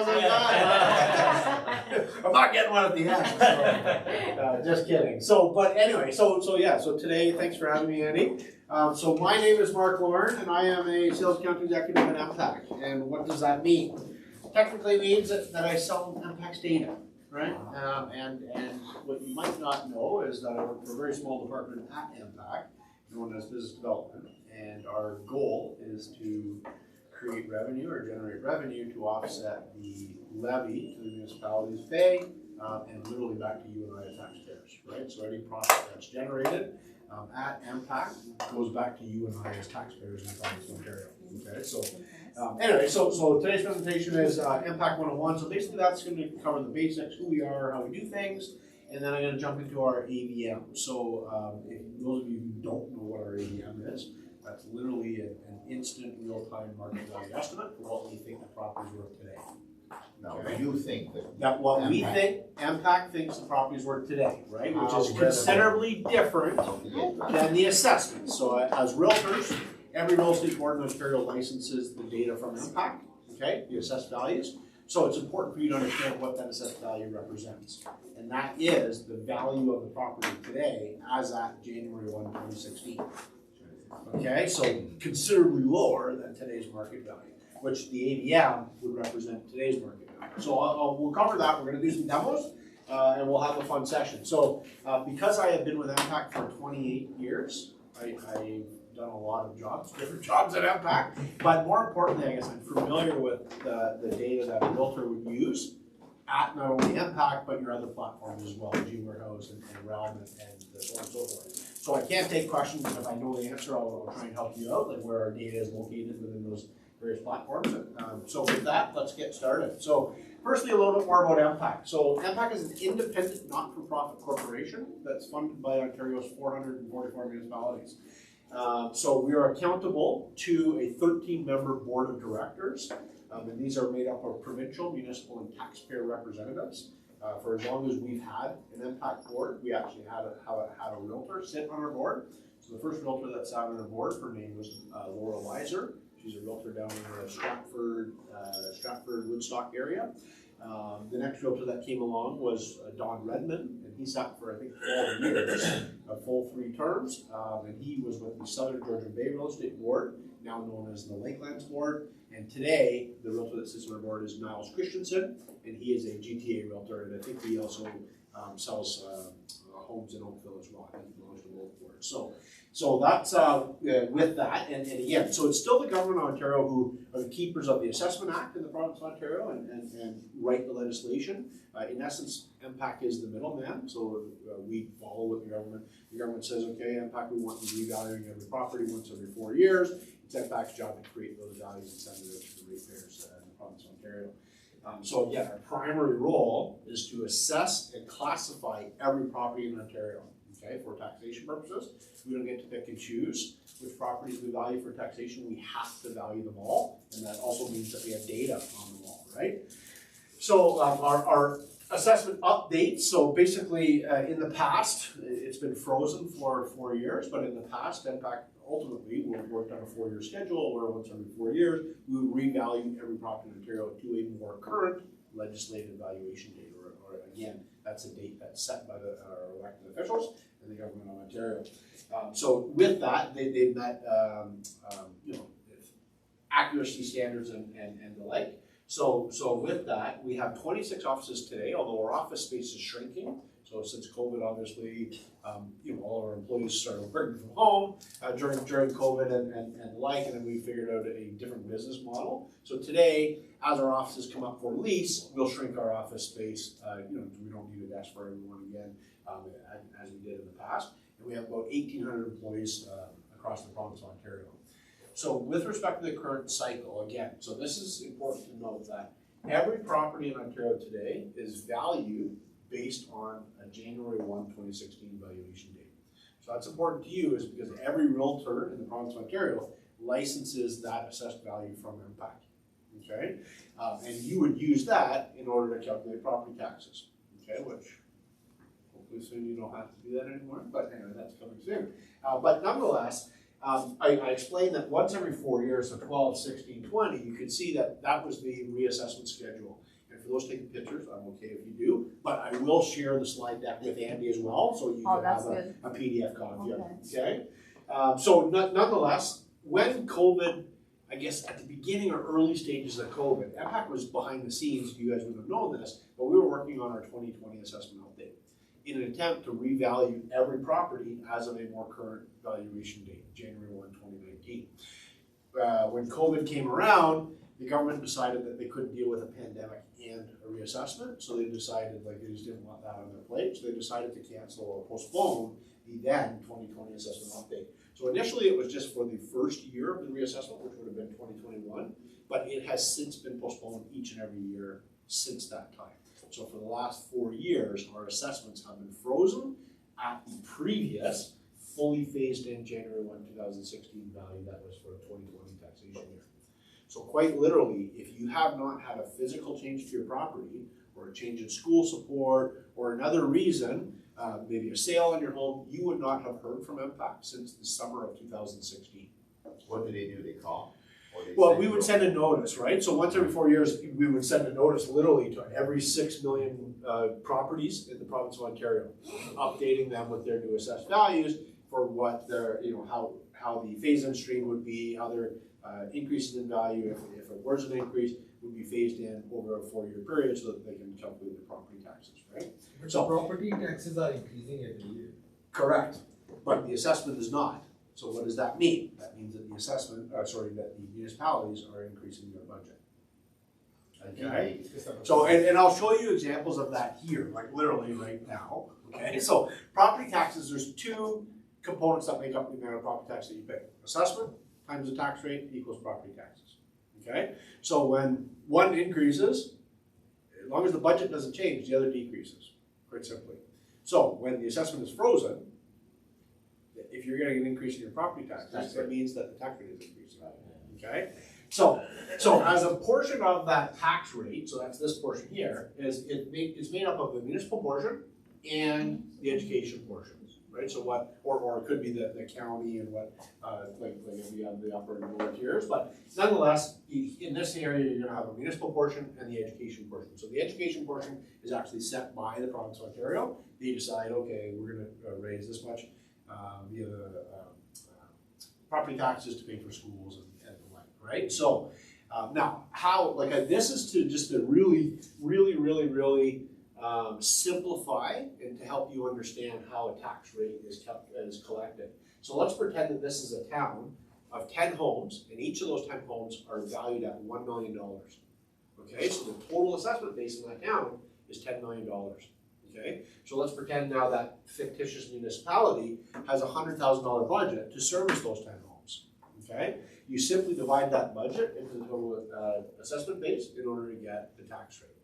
was like that. I'm not getting one at the end. So, just kidding. So, but anyway, so yeah. So today, thanks for having me, Andy. So my name is Mark Lauren, and I am a sales account executive at MPAC. And what does that mean? Technically means that I sell MPAC's data, right? And what you might not know is that I work for a very small department at MPAC, known as business development, and our goal is to create revenue or generate revenue to offset the levy to the municipalities pay, and literally back to you and I as taxpayers, right? So any profit that's generated at MPAC goes back to you and I as taxpayers in the province of Ontario. Okay, so anyway, so today's presentation is MPAC 101. So basically that's going to cover the basics, who we are, how we do things, and then I'm going to jump into our AVM. So if those of you who don't know what our AVM is, that's literally an instant real-time market value estimate for what we think the property is worth today. No, Okay. you think that what we think, MPAC thinks the property is worth today, right? Which is considerably different than the assessment. So as realtors, every real estate board in Ontario licenses the data from MPAC, okay, the assessed values. So it's important for you to understand what that assessed value represents. And that is the value of the property today as at January 1, 2016. Okay, so considerably lower than today's market value, which the AVM would represent today's market value. So we'll cover that. We're going to do some demos, and we'll have a fun session. So because I have been with MPAC for 28 years, I've done a lot of jobs, different jobs at MPAC, but more importantly, I guess I'm familiar with the data that a realtor would use at not only MPAC, but your other platforms as well, G-Warehouse and Realm and so on and so forth. So I can't take questions, but if I know the answer, I'll try and help you out, like where our data is located within those various platforms. So with that, let's get started. So firstly, a little bit more about MPAC. So MPAC is an independent, not-for-profit corporation that's funded by Ontario's 444 municipalities. So we are accountable to a 13-member board of directors, and these are made up of provincial, municipal, and taxpayer representatives. For as long as we've had an MPAC board, we actually had a realtor sit on our board. So the first realtor that sat on our board, her name was Laura Weiser. She's a realtor down in the Stratford, Woodstock area. The next realtor that came along was Don Redmond, and he sat for, I think, 12 years, a full 3 terms, and he was with the Southern Georgian Bay Real Estate Board, now known as the Lakelands Board, and today, the realtor that sits on our board is Niles Christensen, and he is a GTA realtor, and I think he also sells homes in Oakville as well. I think he belongs to both boards. So that's with that, and again, so it's still the government of Ontario who are the keepers of the Assessment Act in the province of Ontario and write the legislation. In essence, MPAC is the middleman, so we follow what the government says, okay, MPAC, we want you revaluing every property once every 4 years. It's MPAC's job to create those values and send it to the ratepayers in the province of Ontario. So again, our primary role is to assess and classify every property in Ontario. Okay, for taxation purposes, we don't get to pick and choose which properties we value for taxation. We have to value them all, and that also means that we have data on them all, right? So our assessment updates. So basically, in the past, it's been frozen for 4 years, but in the past, MPAC ultimately worked on a 4-year schedule where once every 4 years, we would revalue every property in Ontario to a more current legislative valuation date, or again, that's a date that's set by our elected officials and the government of Ontario. So with that, they've met accuracy standards and the like. So with that, we have 26 offices today, although our office space is shrinking. So since COVID, obviously, all of our employees started working from home during COVID and the like, and then we figured out a different business model. So today, as our offices come up for lease, we'll shrink our office space. We don't need a desk for everyone again, as we did in the past. And we have about 1,800 employees across the province of Ontario. So with respect to the current cycle, again, so this is important to note that every property in Ontario today is valued based on a January 1, 2016 valuation date. So that's important to you is because every realtor in the province of Ontario licenses that assessed value from MPAC, okay? And you would use that in order to calculate property taxes, okay? Which hopefully soon you don't have to do that anymore, but anyway, that's coming soon. But nonetheless, I explained that once every 4 years, so 12, 16, 20, you could see that that was the reassessment schedule. And for those taking pictures, I'm okay if you do, but I will share the slide deck with Andy as well, so you can have a PDF copy of it, okay? So nonetheless, when COVID, I guess at the beginning or early stages of COVID, MPAC was behind the scenes, you guys wouldn't have known this, but we were working on our 2020 assessment update in an attempt to revalue every property as of a more current valuation date, January 1, 2019. When COVID came around, the government decided that they couldn't deal with a pandemic and a reassessment, so they decided like they just didn't want that on their plate, so they decided to cancel or postpone the then 2020 assessment update. So initially it was just for the first year of the reassessment, which would have been 2021, but it has since been postponed each and every year since that time. So for the last 4 years, our assessments have been frozen at the previous fully phased in January 1, 2016 value that was for a 2020 taxation year. So quite literally, if you have not had a physical change to your property, or a change in school support, or another reason, maybe a sale on your home, you would not have heard from MPAC since the summer of 2016. What do? They call? Well, we would send a notice, right? So once every 4 years, we would send a notice literally to every 6 million properties in the province of Ontario, updating them with their new assessed values for what their, how the phase-in stream would be, how their increases in value, if it was an increase, would be phased in over a 4-year period so that they can calculate the property taxes, right? But so property taxes are increasing every year. Correct, but the assessment is not. So what does that mean? That means that the assessment, that the municipalities are increasing their budget. Okay. So, and I'll show you examples of that here, like literally right now. Okay. So property taxes, there's 2 components that make up the amount of property tax that you pay. Assessment times the tax rate equals property taxes. Okay. So when one increases, as long as the budget doesn't change, the other decreases, quite simply. So when the assessment is frozen, if you're getting an increase in your property taxes, that means that the tax rate is increasing. Okay? So as a portion of that tax rate, so that's this portion here, it's made up of the municipal portion and the education portions, right? So what, or it could be the county and what, like if we have the upper and lower tiers, but nonetheless, in this area, you're gonna have a municipal portion and the education portion. So the education portion is actually set by the province of Ontario. They decide, okay, we're gonna raise this much via the property taxes to pay for schools and the like, right? So now, how, this is to really simplify and to help you understand how a tax rate is collected. So let's pretend that this is a town of 10 homes, and each of those 10 homes are valued at $1 million. Okay, so the total assessment base in that town is $10 million. Okay, so let's pretend now that fictitious municipality has a $100,000 budget to service those 10 homes. Okay, you simply divide that budget into the total assessment base in order to get the tax rate.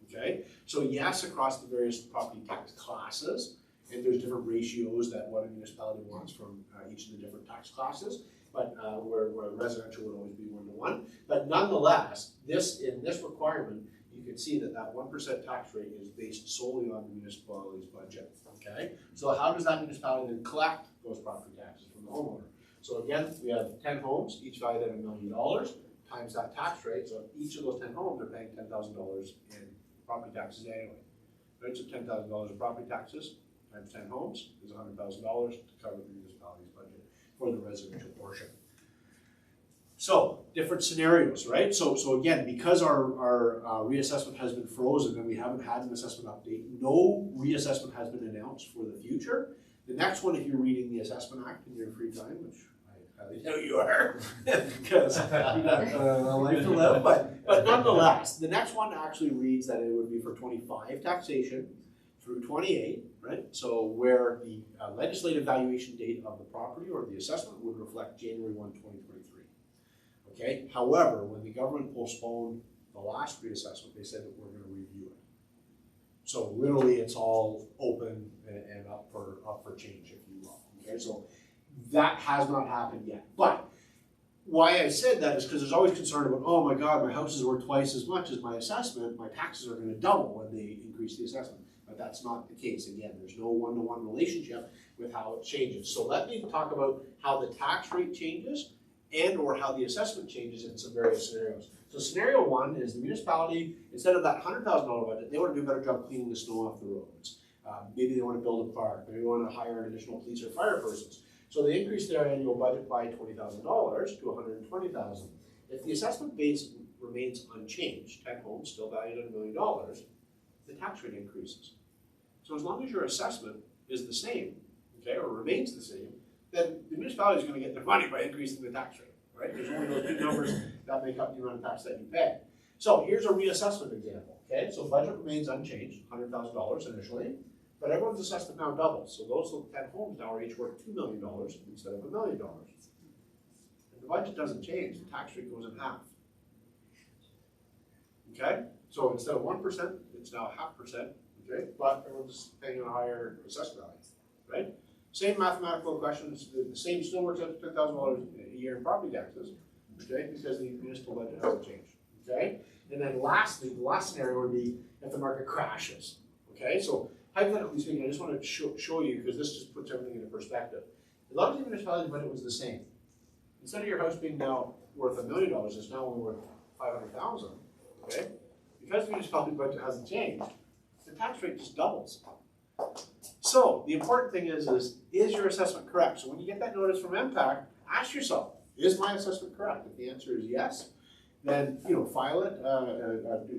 Okay, so yes, across the various property tax classes, and there's different ratios that what a municipality wants from each of the different tax classes, but where residential would always be 1-to-1. But nonetheless, in this requirement, you can see that 1% tax rate is based solely on the municipality's budget. Okay, so how does that municipality then collect those property taxes from the homeowner? So again, we have 10 homes, each valued at $1 million, times that tax rate. So each of those 10 homes are paying $10,000 in property taxes annually. Right, so $10,000 of property taxes times 10 homes is $100,000 to cover the municipality's budget for the residential portion. So different scenarios, right? So again, because our reassessment has been frozen and we haven't had an assessment update, no reassessment has been announced for the future. The next one, if you're reading the Assessment Act in your free time, which I highly doubt you are, because you got a life to live, but nonetheless, the next one actually reads that it would be for 25 taxation through 28, right? So where the legislative valuation date of the property or the assessment would reflect January 1, 2023. Okay. However, when the government postponed the last reassessment, they said that we're going to review it. So literally, it's all open and up for change, if you will. Okay. So that has not happened yet. But why I said that is because there's always concern about, oh my God, my house is worth twice as much as my assessment. My taxes are going to double when they increase the assessment. But that's not the case. Again, there's no one-to-one relationship with how it changes. So let me talk about how the tax rate changes and or how the assessment changes in some various scenarios. So scenario one is the municipality, instead of that $100,000 budget, they want to do a better job cleaning the snow off the roads. Maybe they want to build a park, maybe they want to hire additional police or fire persons. So they increase their annual budget by $20,000 to $120,000. If the assessment base remains unchanged, 10 homes still valued at $1 million, the tax rate increases. So as long as your assessment is the same, okay, or remains the same, then the municipality is going to get their money by increasing the tax rate, right? There's only those two numbers that make up the amount of tax that you pay. So here's a reassessment example, okay? So budget remains unchanged, $100,000 initially, but everyone's assessment now doubles. So those 10 homes now are each worth $2 million instead of $1 million. If the budget doesn't change, the tax rate goes in half. Okay? So instead of 1%, it's now 0.5%, okay? But everyone's paying a higher assessed value, right? Same mathematical questions, the same still works out to $10,000 a year in property taxes, okay? Because the municipal budget hasn't changed, okay? And then lastly, the last scenario would be if the market crashes, okay? So hypothetically speaking, I just want to show you, because this just puts everything into perspective. As long as the municipality budget was the same, instead of your house being now worth $1 million, it's now only worth $500,000, okay? Because the municipality budget hasn't changed, the tax rate just doubles. So the important thing is your assessment correct? So when you get that notice from MPAC, ask yourself, is my assessment correct? If the answer is yes, then file it,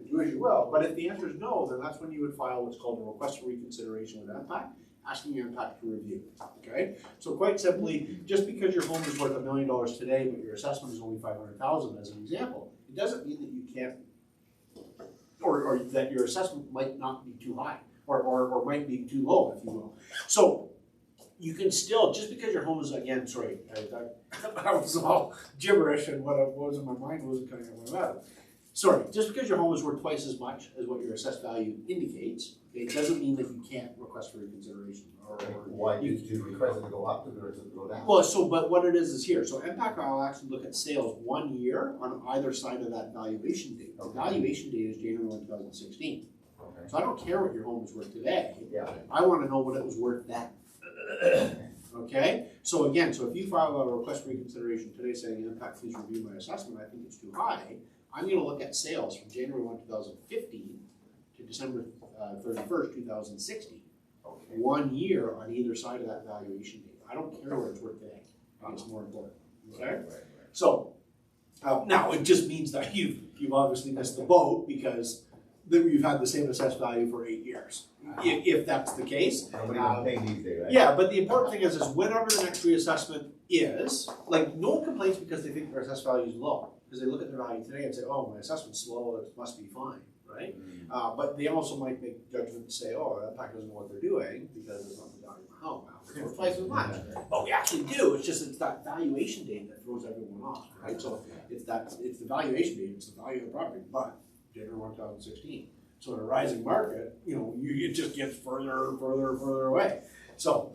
do as you will. But if the answer is no, then that's when you would file what's called a request for reconsideration with MPAC, asking MPAC to review. Okay? So quite simply, just because your home is worth $1 million today, but your assessment is only $500,000 as an example, it doesn't mean that you can't, or that your assessment might not be too high. Or might be too low, if you will. So you can still, just because your home is, again, sorry, that was all gibberish, and what was in my mind wasn't coming out of my mouth. Sorry, just because your home is worth twice as much as what your assessed value indicates, it doesn't mean that you can't request for reconsideration. Why you to request it to go up or to go down? Well, but what it is here. So MPAC will actually look at sales 1 year on either side of that valuation date. The valuation date is January 1, 2016. So I don't care what your home is worth today. Yeah. I want to know what it was worth then. Okay? So again, if you file a request for reconsideration today saying, MPAC, please review my assessment, I think it's too high, I'm going to look at sales from January 1, 2015 to December 31st, 2016. Okay. 1 year on either side of that valuation date. I don't care what it's worth today. I think it's more important. Okay? Right. So now it just means that you've obviously missed the boat because that we've had the same assessed value for 8 years. If that's the case. Nobody will pay these days, right? Yeah, but the important thing is whenever the next reassessment is, like no one complains because they think their assessed value is low. Because they look at their value today and say, oh, my assessment's low, it must be fine, right? But they also might make judgment and say, oh, that pack doesn't know what they're doing because it's not the value of my home. Now, it's twice as much. But we actually do, it's that valuation date that throws everyone off, right? So it's the valuation date, it's the value of the property, but January 1, 2016. So in a rising market, it just gets further and further away. So,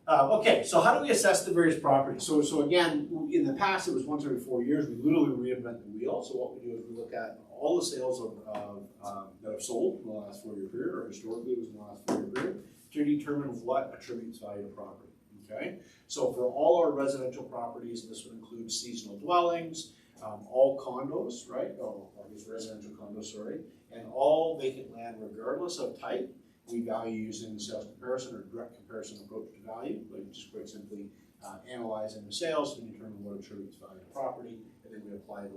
okay, so how do we assess the various properties? So again, in the past it was once every 4 years. We literally reinvent the wheel. So what we do is we look at all the sales that have sold in the last 4 year period, or historically it was in the last 4 year period, to determine what attributes value to property. Okay, so for all our residential properties, this would include seasonal dwellings, all condos, right? Oh, I guess residential condos, sorry. And all vacant land, regardless of type, we value using the sales comparison or direct comparison approach to value, like just quite simply analyzing the sales to determine what attributes value to property, and then we apply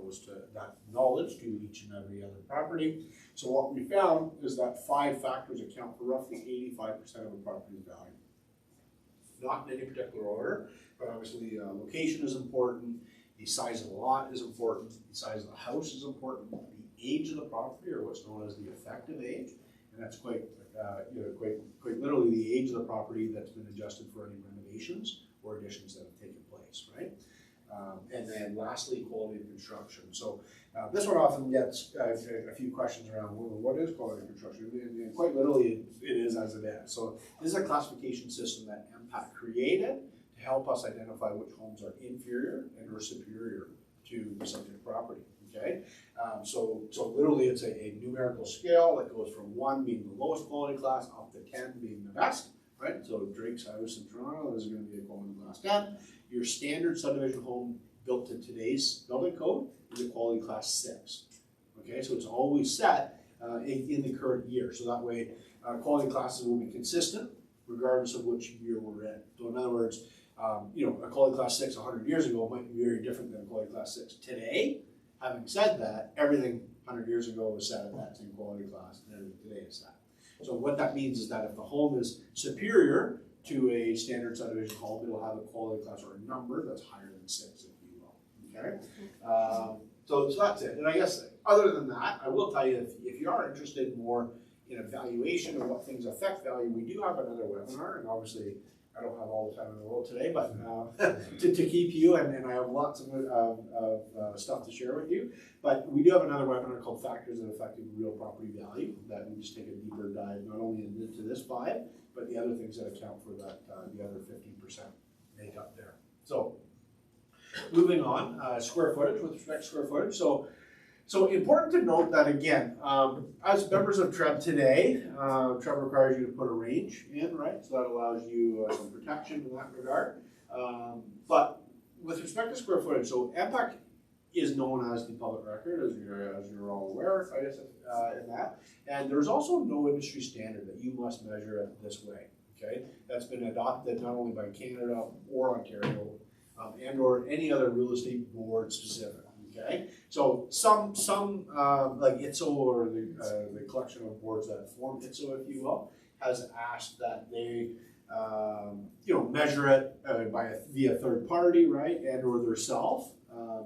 that knowledge to each and every other property. So what we found is that 5 factors account for roughly 85% of a property's value. Not in any particular order, but obviously location is important, the size of the lot is important, the size of the house is important, the age of the property, or what's known as the effective age, and that's quite literally the age of the property that's been adjusted for any renovations or additions that have taken place, right? And then lastly, quality of construction. So this one often gets a few questions around, well, what is quality of construction? And quite literally, it is as it is. So this is a classification system that MPAC created to help us identify which homes are inferior and or superior to the subject property. Okay, so literally it's a numerical scale that goes from 1 being the lowest quality class up to 10 being the best, right? So Drake's house in Toronto is going to be a quality class 10. Your standard subdivision home built to today's building code is a quality class 6. Okay, so it's always set in the current year. So that way, quality classes will be consistent regardless of which year we're in. So in other words, you know, a quality class 6 100 years ago might be very different than a quality class 6 today. Having said that, everything 100 years ago was set at that same quality class, and everything today is set. So what that means is that if the home is superior to a standard subdivision home, it'll have a quality class or a number that's higher than 6, if you will. Okay, so that's it. And I guess other than that, I will tell you if you are interested more in evaluation of what things affect value, we do have another webinar, and obviously I don't have all the time in the world today, but to keep you, and I have lots of stuff to share with you, but we do have another webinar called Factors That Affect Real Property Value that we just take a deeper dive not only into this 5, but the other things that account for that, the other 15% make up there. So moving on, square footage, with respect to square footage. So important to note that again, as members of TREB today, TREB requires you to put a range in, right? So that allows you some protection in that regard. But with respect to square footage, so MPAC is known as the public record, as you're all aware, I guess, in that. And there's also no industry standard that you must measure it this way, okay? That's been adopted not only by Canada or Ontario, and or any other real estate board specific. Okay, so some like ITSO or the collection of boards that form ITSO, if you will, has asked that they you know, measure it via third party, right, and or their self.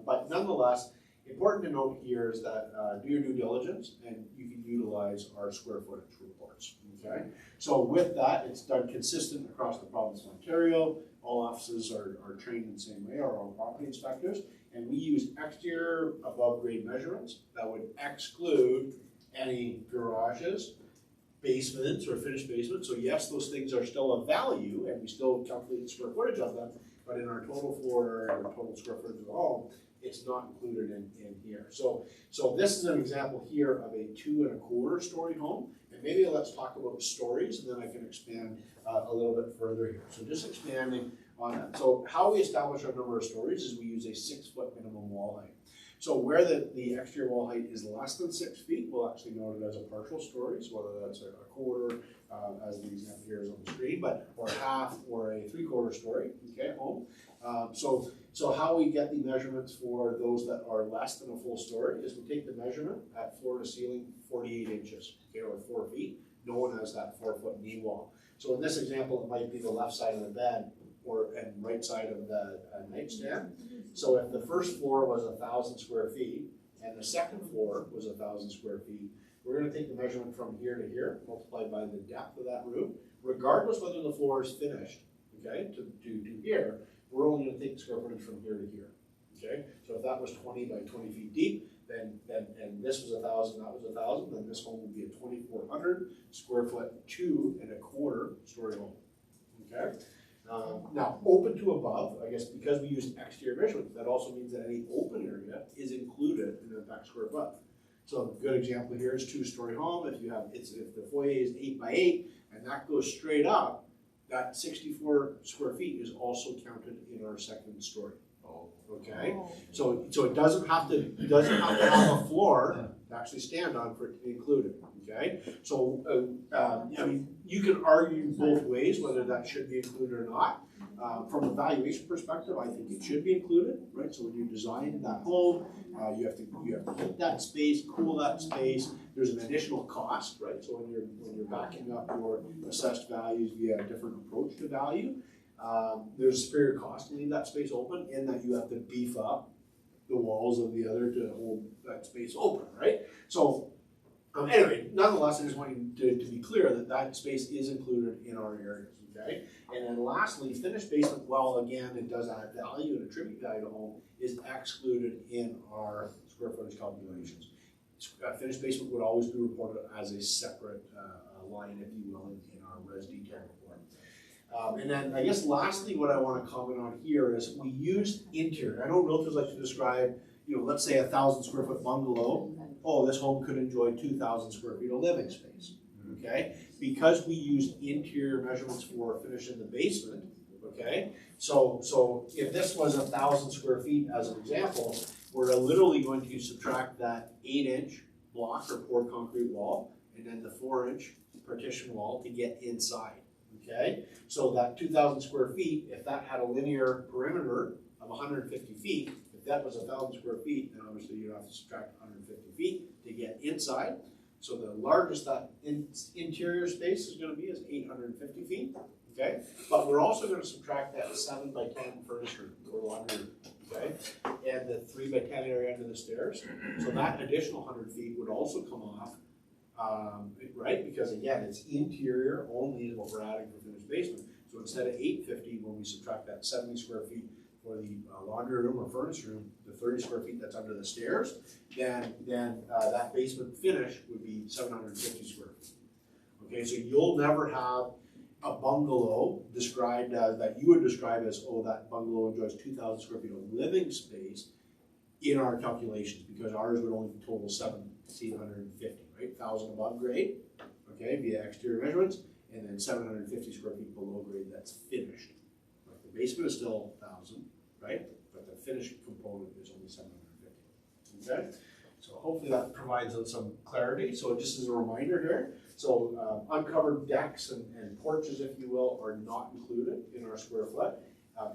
But nonetheless, important to note here is that do your due diligence, and you can utilize our square footage reports. Okay, so with that, it's done consistent across the province of Ontario. All offices are trained in the same way, are all property inspectors, and we use exterior above grade measurements that would exclude any garages, basements, or finished basements. So yes, those things are still of value, and we still calculate the square footage of them, but in our total floor area, or total square footage of the home, it's not included in here. So this is an example here of a 2 1/4 story home, and maybe let's talk about stories, and then I can expand a little bit further here. So just expanding on that. So how we establish our number of stories is we use a 6-foot minimum wall height. So where the exterior wall height is less than 6 feet, we'll actually note it as a partial story, so whether that's a quarter, as the example here is on the screen, but or half or a 3/4 story, okay, home. So how we get the measurements for those that are less than a full story is we take the measurement at floor to ceiling 48 inches, okay, or 4 feet, known as that 4-foot knee wall. So in this example, it might be the left side of the bed and right side of the nightstand. So if the first floor was 1,000 square feet and the second floor was 1,000 square feet, we're going to take the measurement from here to here, multiplied by the depth of that room, regardless whether the floor is finished, okay, to here, we're only going to take the square footage from here to here, okay? So if that was 20 by 20 feet deep, then and this was 1,000, that was 1,000, then this home would be a 2,400 square foot 2 1/4 story home, okay? Now, open to above, I guess because we use exterior measurements, that also means that any open area is included in the MPAC square foot. So a good example here is 2-story home. If the foyer is 8 by 8 and that goes straight up, that 64 square feet is also counted in our second story. Okay, so it doesn't have to have a floor to actually stand on for it to be included. Okay, so I mean, you can argue both ways whether that should be included or not. From a valuation perspective, I think it should be included, right? So when you design that home, you have to heat that space, cool that space. There's an additional cost, right? So when you're backing up your assessed values via a different approach to value, there's a superior cost to leave that space open, in that you have to beef up the walls of the other to hold that space open, right? So anyway, nonetheless, I just want you to be clear that that space is included in our areas, okay? And then lastly, finished basement, well, again, it does add value and attribute value to home, is excluded in our square footage calculations. Finished basement would always be reported as a separate line, if you will, in our res detail report. And then I guess lastly, what I want to comment on here is we use interior. I know realtors like to describe, let's say 1,000 square foot bungalow. Oh, this home could enjoy 2,000 square feet of living space. Okay, because we use interior measurements for finishing the basement. Okay, so if this was 1,000 square feet as an example, we're literally going to subtract that 8-inch block or poured concrete wall and then the 4-inch partition wall to get inside, okay? So that 2,000 square feet, if that had a linear perimeter of 150 feet, if that was 1,000 square feet, then obviously you'd have to subtract 150 feet to get inside. So the largest that interior space is going to be is 850 feet, okay? But we're also going to subtract that 7 by 10 furnace room or laundry room, okay? And the 3 by 10 area under the stairs. So that additional 100 feet would also come off, right? Because again, it's interior only is what we're adding for finished basement. So instead of 850, when we subtract that 70 square feet for the laundry room or furnace room, the 30 square feet that's under the stairs, then that basement finish would be 750 square feet. Okay, so you'll never have a bungalow described as, that you would describe as, oh, that bungalow enjoys 2,000 square feet of living space in our calculations, because ours would only total 1,750, right? 1,000 above grade, okay, via exterior measurements, and then 750 square feet below grade that's finished. Like the basement is still 1,000, right? But the finished component is only 750, okay? So hopefully that provides us some clarity. So just as a reminder here, so uncovered decks and porches, if you will, are not included in our square foot.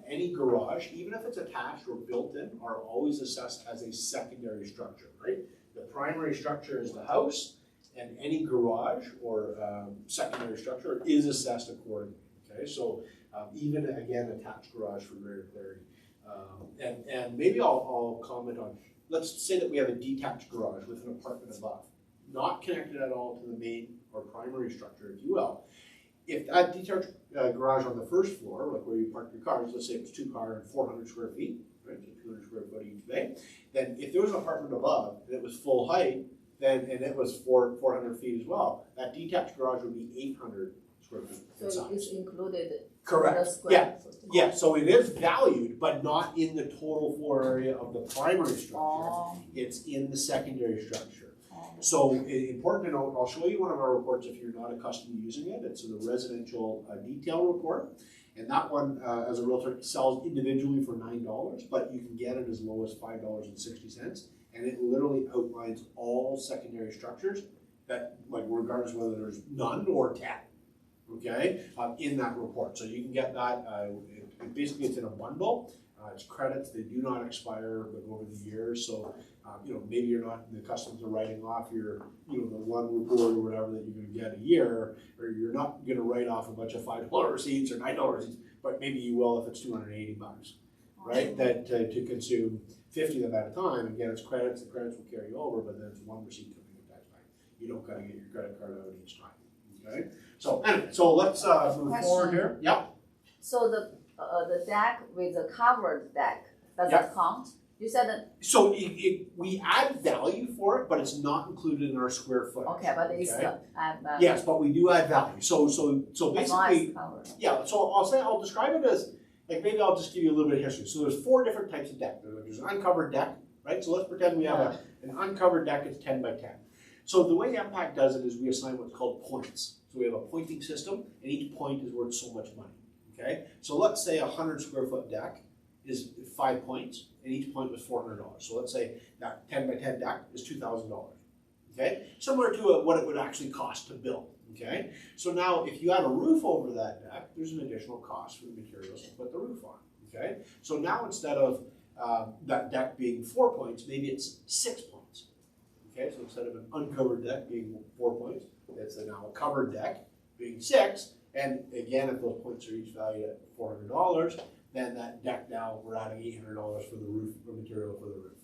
Any garage, even if it's attached or built in, are always assessed as a secondary structure, right? The primary structure is the house, and any garage or secondary structure is assessed accordingly, okay? So even, again, attached garage for greater clarity. And maybe I'll comment on, let's say that we have a detached garage with an apartment above, not connected at all to the main or primary structure, if you will. If that detached garage on the first floor, like where you park your cars, let's say it was 2 car and 400 square feet, right, so 200 square foot each bay, then if there was an apartment above and it was full height, then and it was 400 feet as well, that detached garage would be 800 square feet in So size. it's included. Correct. In the square foot. Yeah, so it is valued, but not in the total floor area of the primary structure. Oh. It's in the secondary structure. Oh. So important to note, I'll show you one of our reports if you're not accustomed to using it. It's the residential detail report. And that one, as a realtor, sells individually for $9, but you can get it as low as $5.60. And it literally outlines all secondary structures that, like, regardless of whether there's none or 10. Okay, in that report. So you can get that, basically it's in a bundle. It's credits, they do not expire like over the years. So, maybe you're not accustomed to writing off your, the one report or whatever that you're gonna get a year, or you're not gonna write off a bunch of $5 receipts or $9 receipts, but maybe you will if it's $280, right? That to consume 50 of them at a time. Again, it's credits, the credits will carry over, but then it's one receipt coming at that time. You don't gotta get your credit card out each time. Okay, so anyway, so let's move forward here. Yep. So the deck with the covered deck, does Yep. that count? You said that, So we add value for it, but it's not included in our square foot. okay, but it's Okay. the Yes, but we do add value. So basically, covered. yeah. So I'll describe it as, like, maybe I'll just give you a little bit of history. So there's 4 different types of deck. There's an uncovered deck, right? So let's pretend we have an uncovered deck. It's 10 by 10. So the way MPAC does it is we assign what's called points. So we have a pointing system, and each point is worth so much money, okay? So let's say a 100 square foot deck is 5 points, and each point was $400. So let's say that 10 by 10 deck is $2,000, okay? Similar to what it would actually cost to build, okay? So now if you add a roof over that deck, there's an additional cost for the materials to put the roof on, okay? So now instead of that deck being 4 points, maybe it's 6 points. Okay, so instead of an uncovered deck being 4 points, it's now a covered deck being 6. And again, if those points are each valued at $400, then that deck now we're adding $800 for the roof, for material for the roof.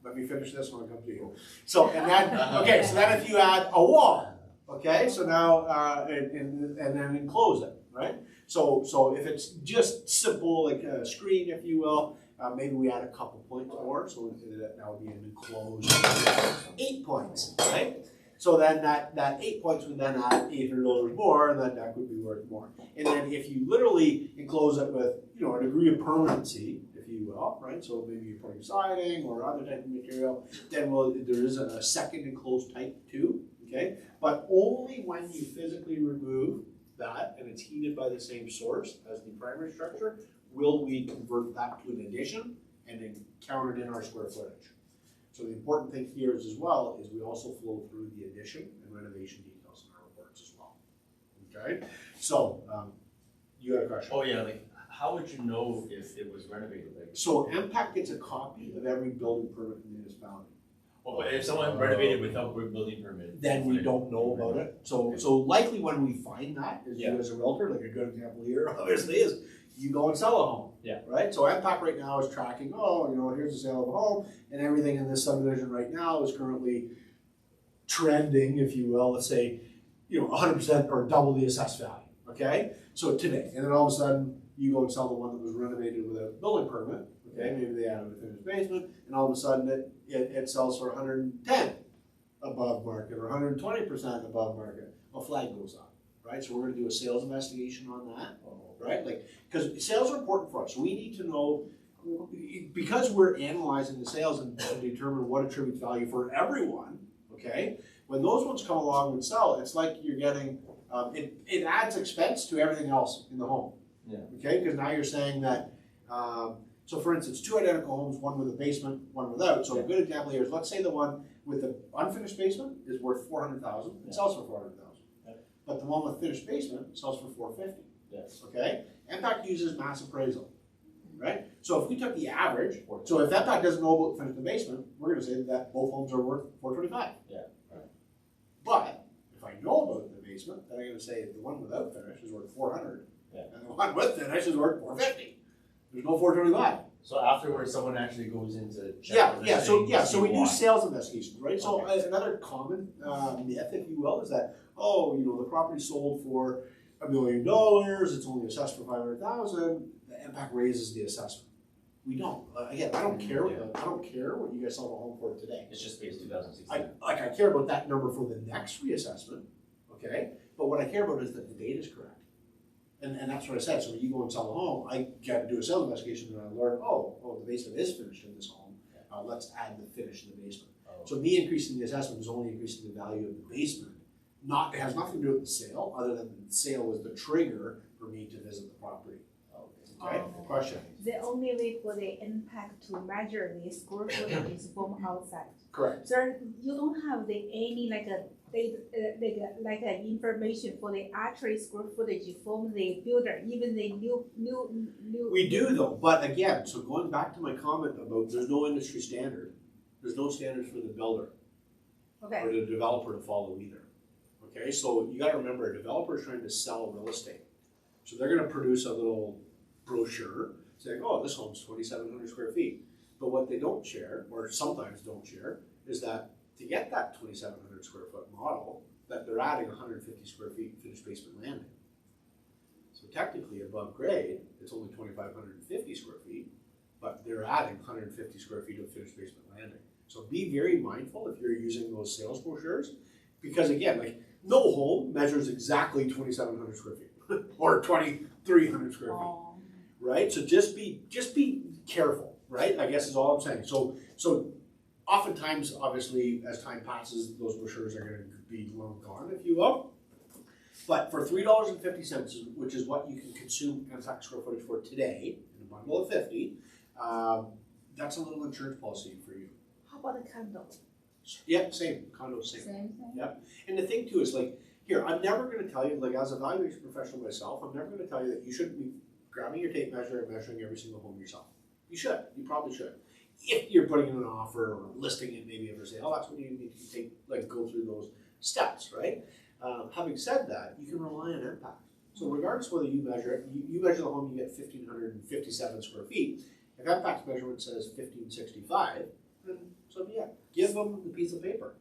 Let me finish this one and come to you. So and then okay, so then if you add a wall, okay, so now and then enclose it, right? So if it's just simple like a screen, if you will. Maybe we add a couple points more, so that would be an enclosed 8 points, right? So then that 8 points would then add $800 more, and that deck would be worth more. And then if you literally enclose it with, a degree of permanency, if you will, right? So maybe you're putting siding or other type of material, then there is a second enclosed type too, okay? But only when you physically remove that and it's heated by the same source as the primary structure will we convert that to an addition and then counted in our square footage. So the important thing here is as well is we also flow through the addition and renovation details in our reports as well. Okay, so you had a question? Oh, yeah, like, how would you know if it was renovated? Like, So MPAC gets a copy of every building permit in the municipality. well, but if someone renovated without building permit? Then we don't know about it. So likely when we find that, is Yeah. you as a realtor, like a good example here, obviously, is you go and sell a home. Yeah. Right? So MPAC right now is tracking, oh, you know, here's the sale of a home, and everything in this subdivision right now is currently trending, if you will, let's say, you know, 100% or double the assessed value. Okay? So today, and then all of a sudden, you go and sell the one that was renovated with a building permit. Okay, maybe they added a finished basement, and all of a sudden it sells for 110 above market or 120% above market. A flag goes up, right? So we're going to do a sales investigation on that, right? Like, because sales are important for us. We need to know, because we're analyzing the sales and to determine what attributes value for everyone. Okay, when those ones come along and sell, it's like you're getting it adds expense to everything else in the home. Yeah. Okay, because now you're saying that. So for instance, two identical homes, one with a basement, one without. So a good example here is, let's say the one with the unfinished basement is worth $400,000. It sells for $400,000. Yeah. But the one with finished basement sells for $450,000. Yes. Okay. MPAC uses mass appraisal, right? So if we took the average, so if MPAC doesn't know about finished the basement, we're going to say that both homes are worth $425,000. Yeah. Right. But if I know about the basement, then I'm going to say the one without finish is worth $400,000, Yeah. and the one with finish is worth $450,000. There's no $425,000. So afterwards, someone actually goes into check. So we do why. sales investigations, right? So Okay. another common myth, if you will, is that, oh, you know, the property sold for $1 million, it's only assessed for $500,000. The MPAC raises the assessment. We don't. Again, I don't care. I don't care what you guys sell the home for today. It's just based 2016. I care about that number for the next reassessment, okay? But what I care about is that the date is correct. And that's what I said. So when you go and sell a home, I got to do a sales investigation and I learn, oh, the basement is finished in this home. Let's add the finish in the basement. Oh. So me increasing the assessment is only increasing the value of the basement. It has nothing to do with the sale, other than the sale was the trigger for me to visit the property. Okay, question? The only way for the impact to measure the square footage is from outside. Correct. So you don't have any information for the actual square footage from the builder, even the new. We do though, but again, so going back to my comment about there's no industry standard, there's no standards for the builder Okay. or the developer to follow either. Okay, so you gotta remember, a developer is trying to sell real estate. So they're gonna produce a little brochure saying, oh, this home's 2,700 square feet. But what they don't share, or sometimes don't share, is that to get that 2,700 square foot model, that they're adding 150 square feet finished basement landing. So technically above grade, it's only 2,550 square feet, but they're adding 150 square feet of finished basement landing. So be very mindful if you're using those sales brochures, because again, like no home measures exactly 2,700 square feet or 2,300 square feet, right? So just be careful, right? I guess is all I'm saying. So oftentimes, obviously, as time passes, those brochures are going to be long gone, if you will. But for $3.50, which is what you can consume MPAC square footage for today, in a bundle of 50, that's a little insurance policy for you. How about the condo? Yeah, same. Condo, same. Same thing. Yep. And the thing too is like, here, I'm never going to tell you, like as a valuation professional myself, I'm never going to tell you that you shouldn't be grabbing your tape measure and measuring every single home yourself. You should. You probably should. If you're putting in an offer or listing it maybe for sale, that's when you need to take, like, go through those steps, right? Having said that, you can rely on MPAC. So regardless whether you measure it, you measure the home, you get 1,557 square feet. If MPAC's measurement says 1,565, then so be it. Give them the piece of paper.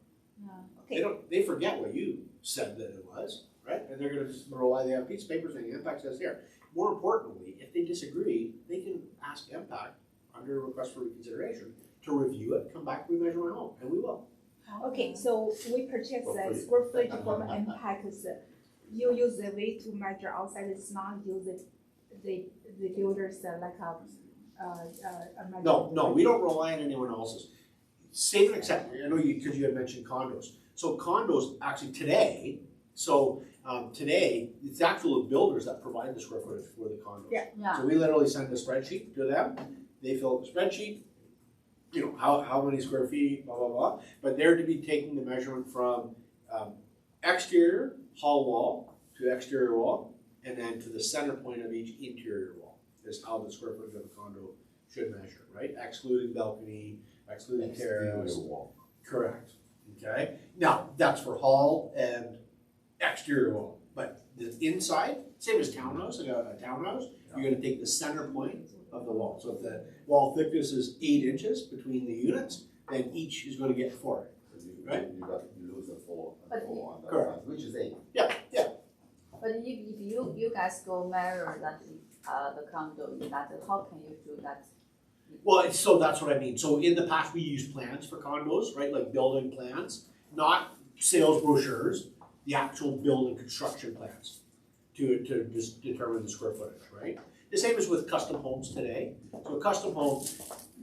Okay. They forget what you said that it was, right? And they're going to just rely on a piece of paper saying MPAC says here. More importantly, if they disagree, they can ask MPAC under a request for reconsideration to review it, come back, remeasure my home, and we will. Okay, so we purchase the square footage from impact. You use the way to measure outside. It's not use the builders like a No, we don't rely on anyone else's. Save and except, I know because you had mentioned condos. So condos actually today, today, it's actual builders that provide the square footage for the condos. Yeah. Yeah. So we literally send a spreadsheet to them, they fill out the spreadsheet, you know, how many square feet, blah, blah, blah. But they're to be taking the measurement from exterior hall wall to exterior wall, and then to the center point of each interior wall is how the square footage of a condo should measure, right? Excluding balcony, excluding terrace. wall. Correct, okay? Now, that's for hall and exterior wall, but the inside, same as townhouse, like a townhouse, you're gonna take the center point of the wall. So if the wall thickness is 8 inches between the units, then each is gonna get 4. Right. You lose a four on that Correct. side, which is 8. Yeah, yeah. But if you guys go measure that, the condo, how can you do that? Well, so that's what I mean. So in the past, we used plans for condos, right? Like building plans, not sales brochures, the actual building construction plans to just determine the square footage, right? The same as with custom homes today. So a custom home,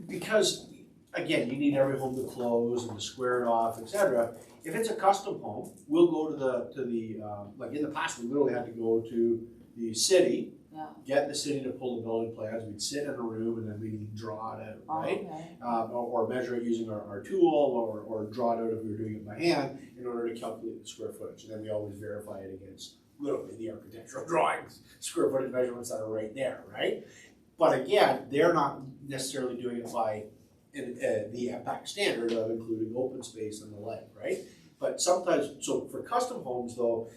because again, you need every home to close and to square it off, etc. If it's a custom home, we'll go to the like in the past, we literally had to go to the city, get the city to pull the building plans. We'd sit in a room and then we'd draw it out, right? Okay. Or measure it using our tool, or draw it out if we were doing it by hand in order to calculate the square footage. And then we always verify it against literally the architectural drawings, square footage measurements that are right there, right? But again, they're not necessarily doing it by the MPAC standard of including open space and the like, right? But sometimes, so for custom homes though,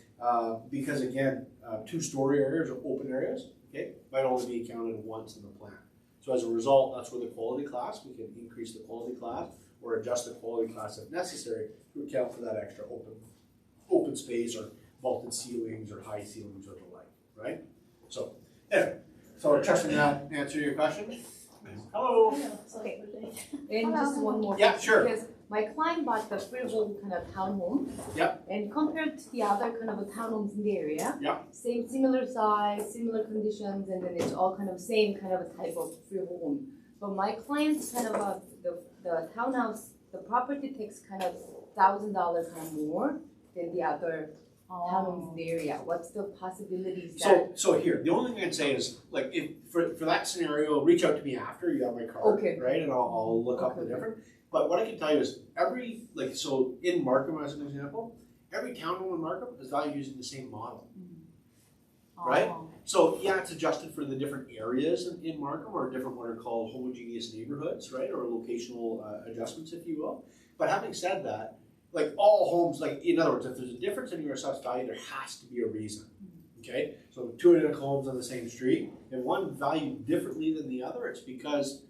because again, 2-story areas or open areas, okay, might only be counted once in the plan. So as a result, that's where the quality class, we can increase the quality class or adjust the quality class if necessary to account for that extra open space or vaulted ceilings or high ceilings or the like, right? So, anyway, so trusting that answer your question? Hello. Okay, and just one more. Yeah, sure. Because my client bought the freehold kind of townhome. Yep. And compared to the other kind of townhomes in the area. Yep. Similar size, similar conditions, and then it's all kind of same kind of a type of freehold home. But my client's kind of the townhouse, the property tax kind of $1,000 kind of more than the other townhomes in the area. What's the possibilities that? So here, the only thing I'd say is, like, if for that scenario, reach out to me after you have my card, Okay. right? And I'll look up the Okay. different. But what I can tell you is so in Markham as an example, every townhome in Markham is valued using the same model. Right? Oh. So yeah, it's adjusted for the different areas in Markham, or different what are called homogeneous neighborhoods, right? Or locational adjustments, if you will. But having said that, like all homes, like in other words, if there's a difference in your assessed value, there has to be a reason. Okay? So 2 identical homes on the same street, and one valued differently than the other, it's because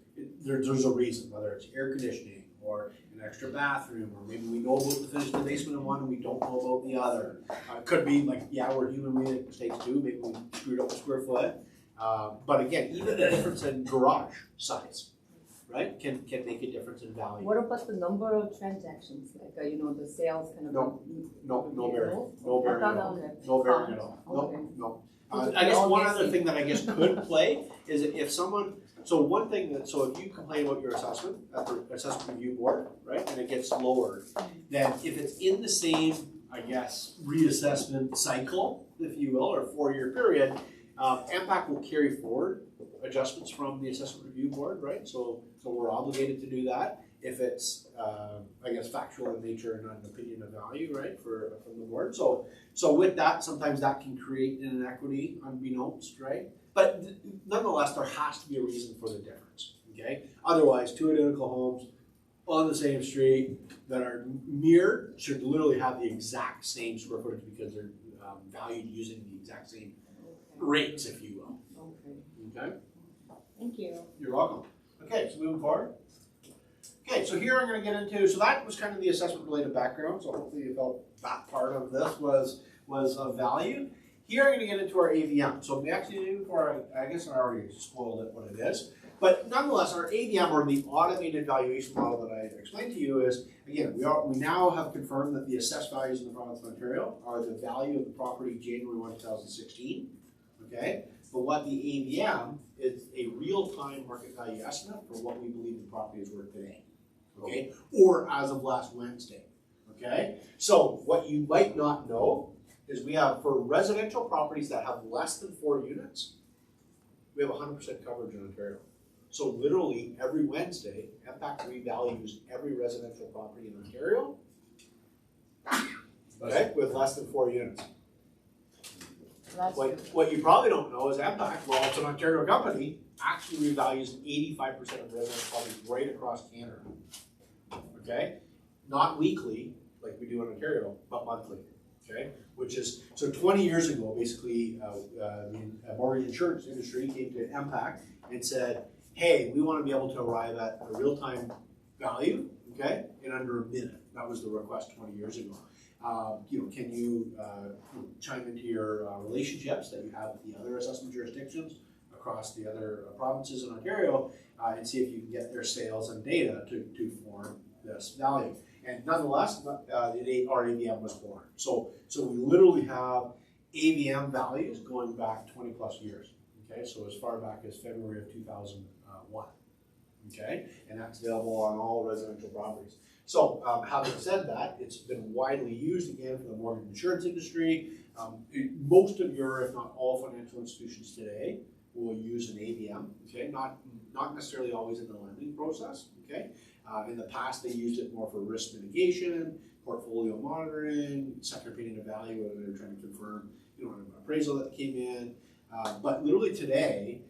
there's a reason, whether it's air conditioning or an extra bathroom, or maybe we know about the finish of the basement in one and we don't know about the other. It could be like, yeah, we're human, we make mistakes too, maybe we screwed up the square foot. But again, even the difference in garage size, right, can make a difference in value. What about the number of transactions, like, the sales kind of? No bearing, no bearing at all. Okay. No bearing at all. Okay. No. I guess one other thing that I guess could play is if someone, so if you complain about your assessment at the assessment review board, right, and it gets lowered, then if it's in the same, I guess, reassessment cycle, if you will, or 4-year period, MPAC will carry forward adjustments from the assessment review board, right? So we're obligated to do that if it's, I guess, factual in nature and not an opinion of value, right, from the board. So with that, sometimes that can create an inequity unbeknownst, right? But nonetheless, there has to be a reason for the difference, okay? Otherwise, 2 identical homes on the same street that are mirrored should literally have the exact same square footage because they're valued using the exact same rates, if you will. Okay. Okay? Thank you. You're welcome. Okay, so moving forward. Okay, so here I'm going to get into, so that was kind of the assessment related background, so hopefully you felt that part of this was of value. Here I'm going to get into our AVM. So actually, before I guess I already spoiled it what it is, but nonetheless, our AVM, or the automated valuation model that I explained to you, is, again, we now have confirmed that the assessed values in the province of Ontario are the value of the property January 1, 2016, okay? But what the AVM is a real-time market value estimate for what we believe the property is worth today, okay? Or as of last Wednesday, okay? So what you might not know is we have, for residential properties that have less than 4 units, we have 100% coverage in Ontario. So literally every Wednesday, MPAC revalues every residential property in Ontario, okay, with less than 4 units. That's true. What you probably don't know is MPAC, well, it's an Ontario company, actually revalues 85% of residential properties right across Canada. Okay? Not weekly, like we do in Ontario, but monthly. Okay? Which is, so 20 years ago, basically, the mortgage insurance industry came to MPAC and said, hey, we want to be able to arrive at a real-time value, okay, in under a minute. That was the request 20 years ago. Can you chime into your relationships that you have with the other assessment jurisdictions across the other provinces in Ontario and see if you can get their sales and data to form this value. And nonetheless, our AVM was born. So we literally have AVM values going back 20 plus years. Okay, so as far back as February of 2001. Okay, and that's available on all residential properties. So having said that, it's been widely used again for the mortgage insurance industry. Most of your, if not all, financial institutions today will use an AVM. Okay, not necessarily always in the lending process. Okay, in the past they used it more for risk mitigation, portfolio monitoring, second opinion of value, whether they're trying to confirm, an appraisal that came in. But literally today,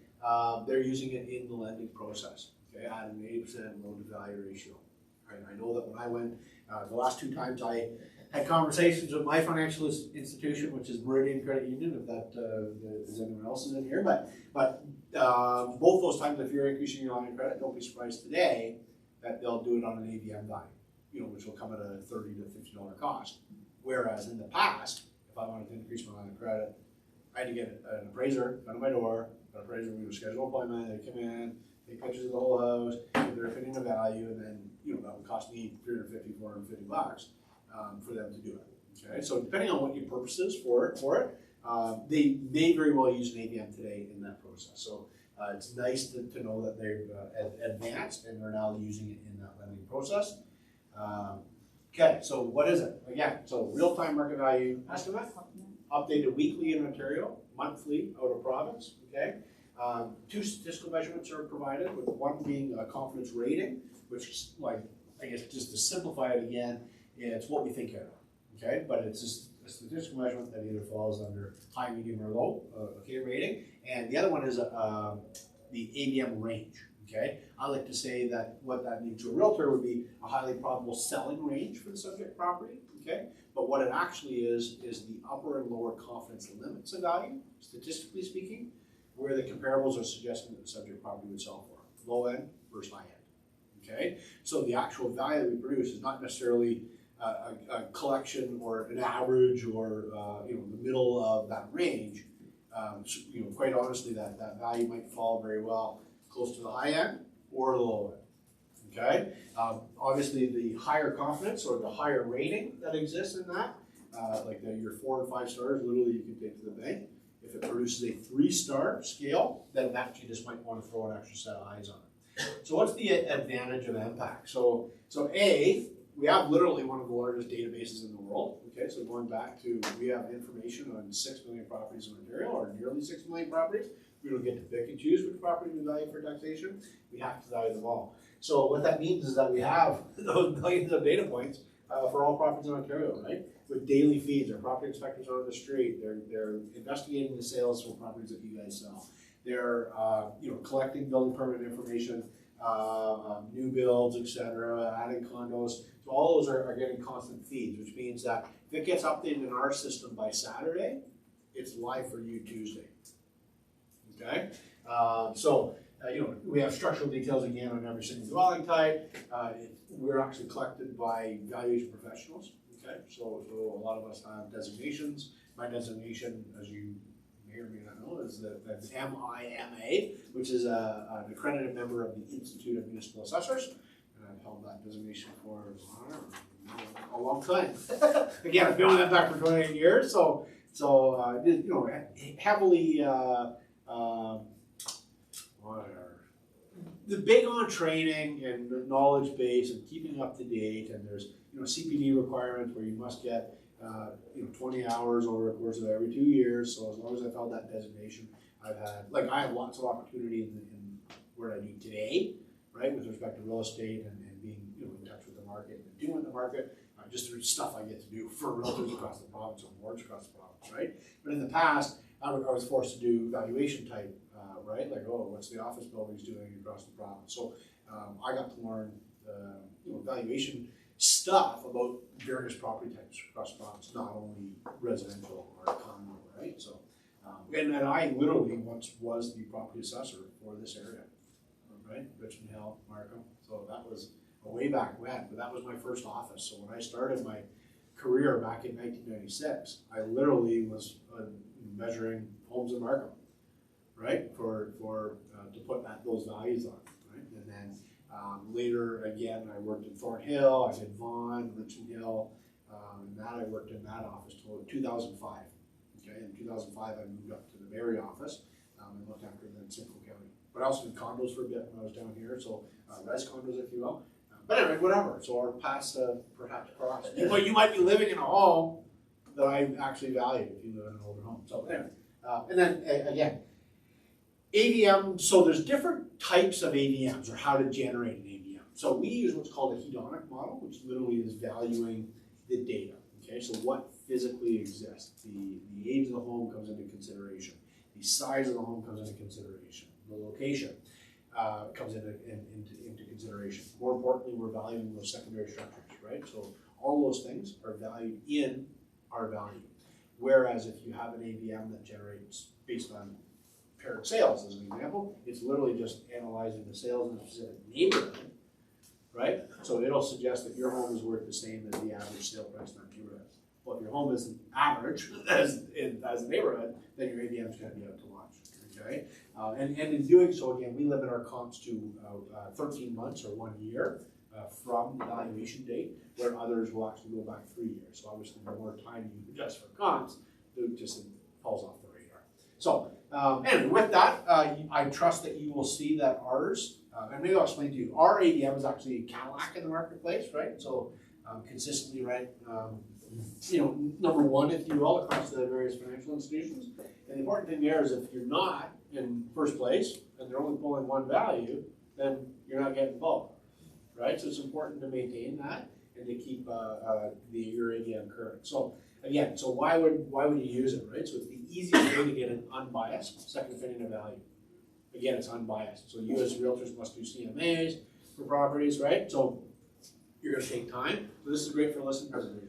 they're using it in the lending process. Okay, at an 80% loan to value ratio. Right? I know that when I went, the last 2 times I had conversations with my financial institution, which is Meridian Credit Union, if that is anyone else is in here, but both those times, if you're increasing your line of credit, don't be surprised today that they'll do it on an AVM value, which will come at a $30 to $50 cost. Whereas in the past, if I wanted to increase my line of credit, I had to get an appraiser come to my door. An appraiser would do a scheduled appointment. They'd come in, take pictures of the whole house, give their opinion of value, and then that would cost me $350, $450 for them to do it. Okay, so depending on what your purpose is for it, they may very well use an AVM today in that process. So it's nice to know that they've advanced and they're now using it in that lending process. Okay, so what is it? Again, so real-time market value estimate, updated weekly in Ontario, monthly out of province. Okay, 2 statistical measurements are provided, with one being a confidence rating, which is I guess just to simplify it again, it's what we think it. Okay, but it's just a statistical measurement that either falls under high, medium, or low, okay, rating, and the other one is the AVM range. Okay, I like to say that what that means to a realtor would be a highly probable selling range for the subject property. Okay, but what it actually is the upper and lower confidence limits of value, statistically speaking, where the comparables are suggesting that the subject property would sell for, low end versus high end. Okay, so the actual value that we produce is not necessarily a collection or an average or the middle of that range. Quite honestly, that value might fall very well close to the high end or the low end. Okay, obviously the higher confidence or the higher rating that exists in that, your 4 and 5 stars, literally you can take to the bank. If it produces a 3-star scale, then that you just might want to throw an extra set of eyes on it. So what's the advantage of MPAC? So A, we have literally one of the largest databases in the world. Okay, so going back to, we have information on 6 million properties in Ontario, or nearly 6 million properties. We don't get to pick and choose which property we value for taxation. We have to value them all. So what that means is that we have those millions of data points for all properties in Ontario, right? With daily feeds, our property inspectors are on the street. They're investigating the sales for properties that you guys sell. They're collecting building permit information, new builds, etc., adding condos. So all those are getting constant feeds, which means that if it gets updated in our system by Saturday, it's live for you Tuesday. Okay, we have structural details again on every single dwelling type. We're actually collected by valuation professionals. Okay, so a lot of us have designations. My designation, as you may or may not know, is that's MIMA, which is an accredited member of the Institute of Municipal Assessors. And I've held that designation for a long time. Again, I've been with MPAC for 28 years, so heavily the big on training and the knowledge base and keeping up to date, and there's CPD requirements where you must get 20 hours over the course of every 2 years. So as long as I've held that designation, I have lots of opportunity in what I do today, right, with respect to real estate and being, you know, in touch with the market and dealing with the market, just through stuff I get to do for realtors across the province or boards across the province, right? But in the past, I was forced to do valuation type, right? Like, oh, what's the office buildings doing across the province? So I got to learn, you know, valuation stuff about various property types across the province, not only residential or condo, right? So, and I literally once was the property assessor for this area, right? Richmond Hill, Markham. So that was way back when, but that was my first office. So when I started my career back in 1996, I literally was measuring homes in Markham, right? For to put those values on, right? And then later again, I worked in Thornhill, I did Vaughan, Richmond Hill, and that I worked in that office till 2005. Okay, in 2005 I moved up to the Barrie office and looked after then Simcoe County. But I also did condos for a bit when I was down here, so res condos, if you will. But anyway, whatever. So our paths perhaps cross. But you might be living in a home that I actually value if you live in an older home. So anyway, and then again, AVM. So there's different types of AVMs or how to generate an AVM. So we use what's called a hedonic model, which literally is valuing the data. Okay, so what physically exists. The age of the home comes into consideration. The size of the home comes into consideration. The location comes into consideration. More importantly, we're valuing those secondary structures, right? So all those things are valued in our value. Whereas if you have an AVM that generates based on paired sales, as an example, it's literally just analyzing the sales in a specific neighborhood, right? So it'll suggest that your home is worth the same as the average sale price in that neighborhood. Well, if your home isn't average as a neighborhood, then your AVM is going to be out to lunch, okay? And in doing so, again, we limit our comps to 13 months or 1 year from the valuation date, where others will actually go back 3 years. So obviously, the more time you adjust for comps, it just falls off the radar. So anyway, with that, I trust that you will see that ours, and maybe I'll explain to you, our AVM is actually a Cadillac in the marketplace, right? So consistently, right, you know, number one, if you will, across the various financial institutions. And the important thing there is if you're not in first place and they're only pulling one value, then you're not getting both, right? So it's important to maintain that and to keep your AVM current. So again, so why would you use it, right? So it's the easiest way to get an unbiased second opinion of value. Again, it's unbiased. So you as realtors must do CMAs for properties, right? So you're going to take time. So this is great for listing presentation.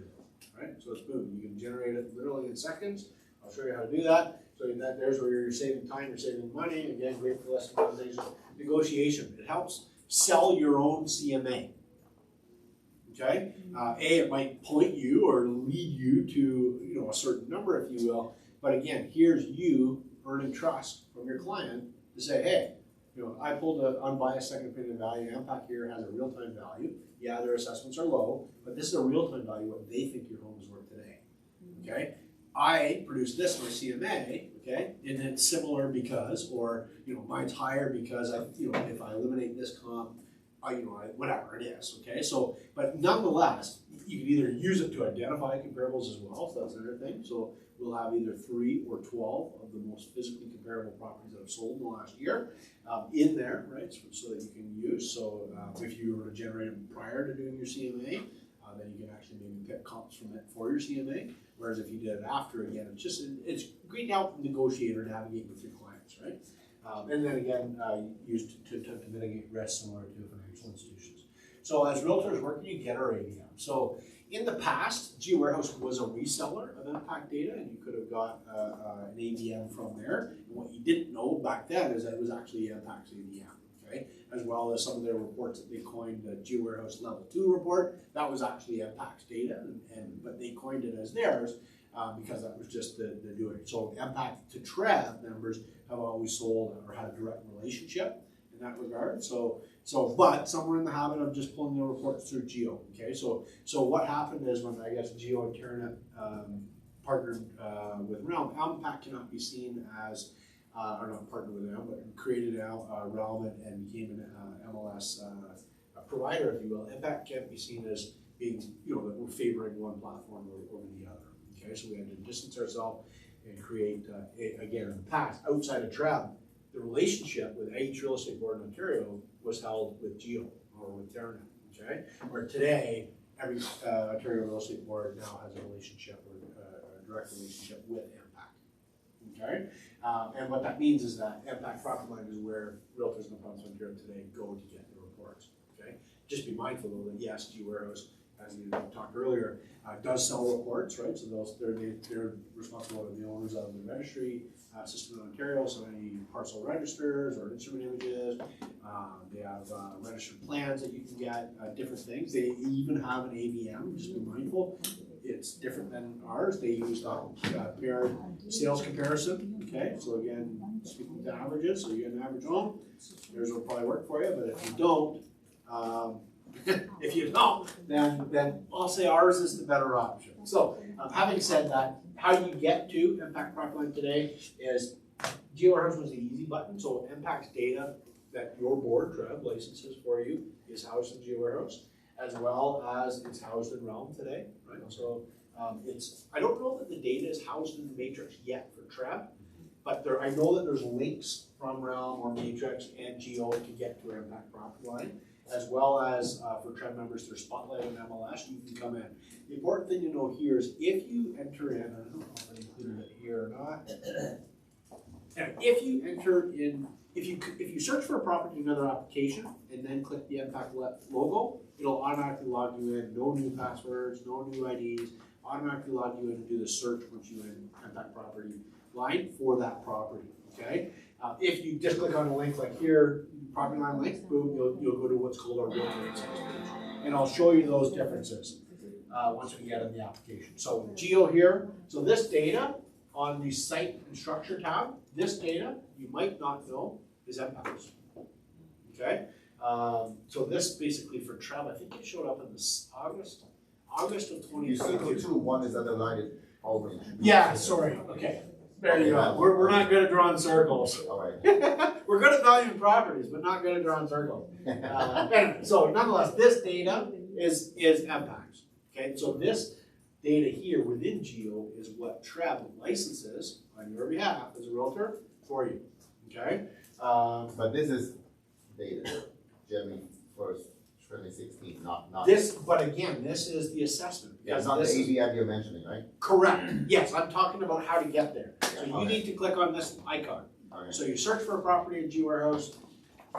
Right? So it's boom. You can generate it literally in seconds. I'll show you how to do that. So there's where you're saving time, you're saving money. Again, great for listing presentation. Negotiation. It helps sell your own CMA. Okay? It might point you or lead you to a certain number, if you will. But again, here's you earning trust from your client to say, hey, I pulled an unbiased second opinion value. MPAC here has a real-time value. Yeah, their assessments are low, but this is a real-time value, what they think your home is worth today. Okay? I produced this in my CMA, okay? And it's similar because, or, mine's higher because if I eliminate this comp, whatever it is, okay? So, but nonetheless, you can either use it to identify comparables as well, so that's another thing. So we'll have either 3 or 12 of the most physically comparable properties that have sold in the last year in there, right? So that you can use. So if you were to generate them prior to doing your CMA, then you can actually maybe pick comps from it for your CMA. Whereas if you did it after, again, it's great to help the negotiator navigate with your clients, right? And then again, used to mitigate risk similar to financial institutions. So as realtors, where can you get our AVM? So in the past, GeoWarehouse was a reseller of MPAC data, and you could have got an AVM from there. And what you didn't know back then is that it was actually MPAC's AVM, okay? As well as some of their reports that they coined the GeoWarehouse Level 2 report. That was actually MPAC's data, but they coined it as theirs because that was just the doing. So MPAC to TREV members have always sold or had a direct relationship in that regard. But some were in the habit of just pulling their reports through Geo. Okay, so what happened is when I guess Geo and Turnip partnered with Realm, MPAC cannot be seen as, or not partnered with them, but created Realm and became an MLS provider, if you will. MPAC can't be seen as being, that we're favoring one platform over the other. Okay, so we had to distance ourselves and create, again, in the past, outside of TREV, the relationship with each real estate board in Ontario was held with Geo or with Terranet, okay? Where today, every Ontario real estate board now has a relationship or a direct relationship with MPAC, okay? And what that means is that MPAC Property Line is where realtors in the province of Ontario today go to get their reports, okay? Just be mindful though that yes, Geo Warehouse, as you talked earlier, does sell reports, right? So they're responsible to the owners of the registry system in Ontario, so any parcel registers or instrument images. They have registered plans that you can get, different things. They even have an AVM, just be mindful. It's different than ours. They use paired sales comparison, okay? So again, speaking to averages, so you get an average home, yours will probably work for you, but if you don't, if you don't, then I'll say ours is the better option. So, having said that, how you get to MPAC Property Line today is Geo Warehouse was the easy button. So MPAC's data that your board, Trev, licenses for you is housed in Geo Warehouse, as well as it's housed in Realm today, right? So I don't know that the data is housed in the Matrix yet for Trev, but I know that there's links from Realm or Matrix and Geo to get to MPAC Property Line. As well as for Trev members through Spotlight and MLS, you can come in. The important thing to know here is if you enter in, I don't know if I included it here or not. If you enter in, if you search for a property in another application and then click the MPAC logo, it'll automatically log you in. No new passwords, no new IDs. Automatically log you in and do the search once you in MPAC Property Line for that property. Okay. If you just click on a link like here, property line link, boom, you'll go to what's called our realtor insights page. And I'll show you those differences once we get in the application. So Geo here, so this data on the site and structure tab, this data, you might not know, is MPAC's. Okay? So this basically for Trev, I think it showed up in this August of 2022. You circle two, one is underlined orange. Yeah, sorry, okay. There you go. We're not good at drawing circles. All right. We're good at valuing properties, but not good at drawing circles. Anyway, so nonetheless, this data is MPAC's. Okay, so this data here within Geo is what Trev licenses on your behalf as a realtor for you. Okay. But this is data, January 1st, 2016, not. This, but again, this is the assessment. Yeah, it's not the AVM you're mentioning, right? Correct. Yes, I'm talking about how to get there. So you Okay. need to click on this icon. Okay. So you search for a property in Geo Warehouse,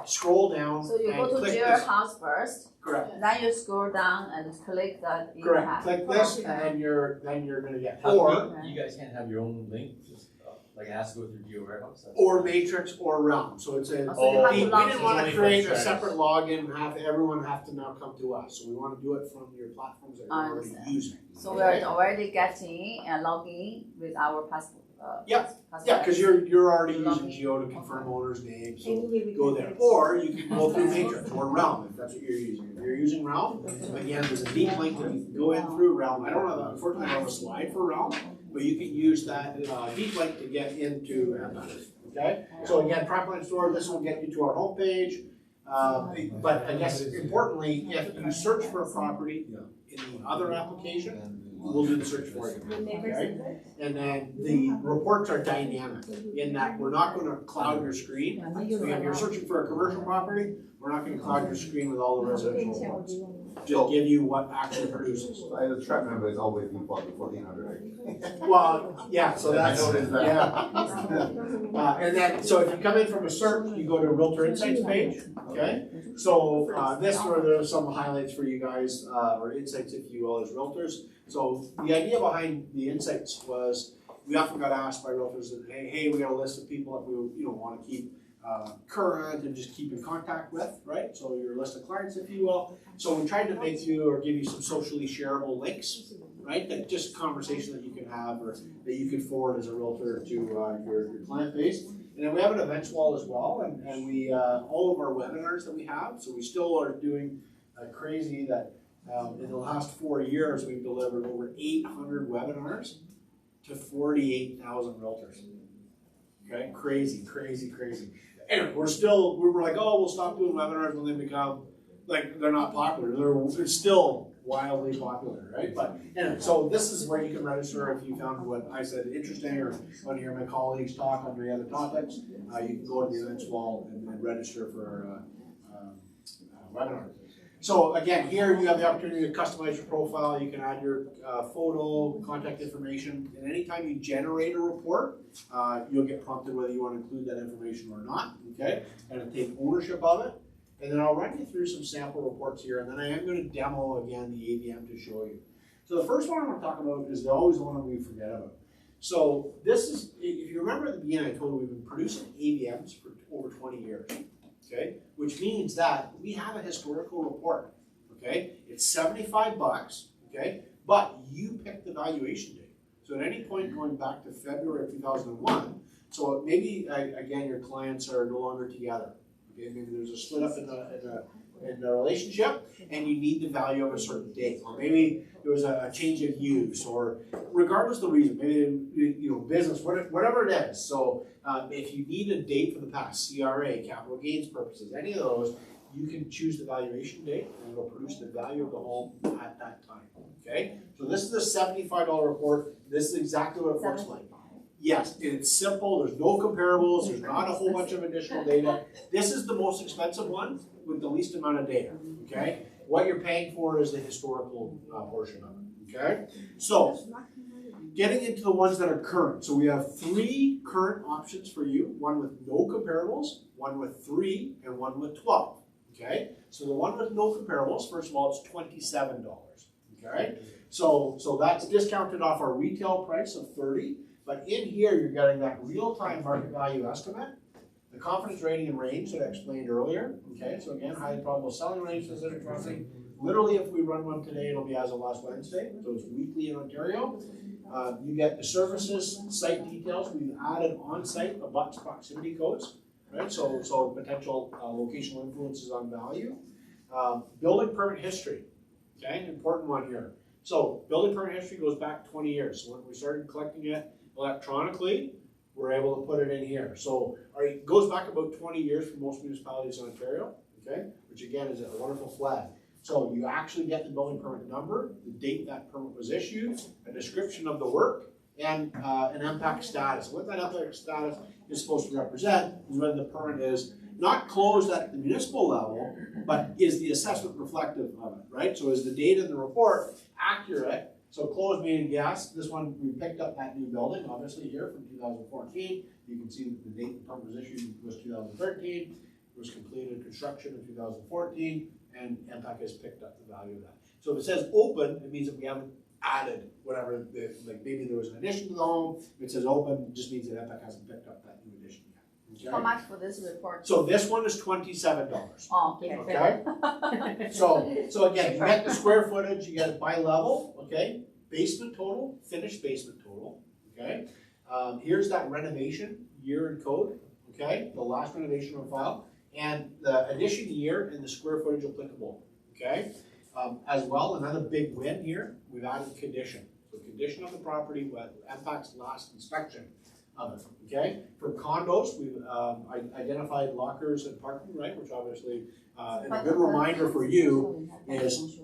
scroll down, So you and go to click Geo this. House first, Correct. then you scroll down and click that Correct. impact. Click this, and then you're gonna get How- or you guys can't have your own link, just like it has to go through Geo Warehouse? That's- or Matrix or Realm. So it's a. So you have to we log didn't in. want to Only create for a Trev. separate login and have everyone have to now come to us. So we want to do it from your platforms that you're I already understand. using. So we are already getting and logging with our passport. Yeah. Yeah, because you're already using Geo to confirm owner's name, so Anyway, we go can there. fix. Or you can go through Matrix or Realm if that's what you're using. If you're using Realm, again, there's a deep link that you can go in through Realm. I don't have, unfortunately, I don't have a slide for Realm, but you can use that deep link to get into MPAC. Okay? So again, Property Line Store, this will get you to our homepage. But I guess importantly, if you search for a property in the other application, we'll do the search for you. Okay? And then the reports are dynamic in that we're not going to cloud your screen. So if you're searching for a commercial property, we're not going to cloud your screen with all the residential reports. Just give you what actually produces. So as a track member, it's always default to 1400. Well, yeah, so that's, I noticed that. yeah. And then, so if you come in from a search, you go to Realtor Insights page, okay? So this where there's some highlights for you guys, or insights if you will, as realtors. So the idea behind the insights was we often got asked by realtors that, hey, we got a list of people that we want to keep current and just keep in contact with, right? So your list of clients, if you will. So we tried to make you or give you some socially shareable links, right? That just conversation that you can have or that you can forward as a realtor to your client base. And then we have an events wall as well, and we all of our webinars that we have. So we still are doing crazy that in the last 4 years we've delivered over 800 webinars to 48,000 realtors. Okay, crazy. Anyway, we're like, oh, we'll stop doing webinars when they become like they're not popular. They're still wildly popular, right? But anyway, so this is where you can register if you found what I said interesting or want to hear my colleagues talk on the other topics. You can go to the events wall and register for a webinar. So again, here you have the opportunity to customize your profile. You can add your photo, contact information, and anytime you generate a report, you'll get prompted whether you want to include that information or not, okay? And take ownership of it. And then I'll run you through some sample reports here, and then I am going to demo again the AVM to show you. So the first one I want to talk about is always the one that we forget about. So this is, if you remember at the beginning, I told you we've been producing AVMs for over 20 years. Okay, which means that we have a historical report. Okay, it's $75. Okay, but you pick the valuation date. So at any point going back to February of 2001, so maybe again your clients are no longer together. Okay, maybe there's a split up in the relationship, and you need the value of a certain date, or maybe there was a change of use, or regardless of the reason, maybe business, whatever it is. So if you need a date for the past, CRA, capital gains purposes, any of those, you can choose the valuation date, and it'll produce the value of the home at that time. Okay, so this is a $75 report. This is exactly what it looks like. Yes, it's simple, there's no comparables, there's not a whole bunch of additional data. This is the most expensive one with the least amount of data, okay? What you're paying for is the historical portion of it, okay? So, getting into the ones that are current. So we have 3 current options for you, one with no comparables, one with 3, and one with 12, okay? So the one with no comparables, first of all, it's $27, okay? So that's discounted off our retail price of $30. But in here, you're getting that real-time market value estimate, the confidence rating and range that I explained earlier. Okay, so again, highly probable selling range, specific trusting. Literally, if we run one today, it'll be as of last Wednesday, so it's weekly in Ontario. You get the services, site details. We've added on-site abuts proximity codes, right? So potential locational influences on value. Building permit history, okay, important one here. So building permit history goes back 20 years. So when we started collecting it electronically, we're able to put it in here. So it goes back about 20 years for most municipalities in Ontario, okay, which again is a wonderful flag. So you actually get the building permit number, the date that permit was issued, a description of the work, and an MPAC status. What that MPAC status is supposed to represent is whether the permit is not closed at the municipal level, but is the assessment reflective of it, right? So is the data in the report accurate? So closed meaning yes, this one we picked up that new building, obviously here from 2014. You can see that the date the permit was issued was 2013. It was completed construction in 2014, and MPAC has picked up the value of that. So if it says open, it means that we haven't added whatever, like maybe there was an addition to the home. If it says open, it just means that MPAC hasn't picked up that new addition yet. Okay? How much for this report? So this one is $27. Oh, okay. Okay? So again, you get the square footage, you get it by level, okay? Basement total, finished basement total, okay? Here's that renovation year and code, okay? The last renovation on file, and the addition year and the square footage applicable, okay? As well, another big win here, we've added condition. So condition of the property, MPAC's last inspection of it, okay? For condos, we've identified lockers and parking, right? Which obviously, and a good reminder for you is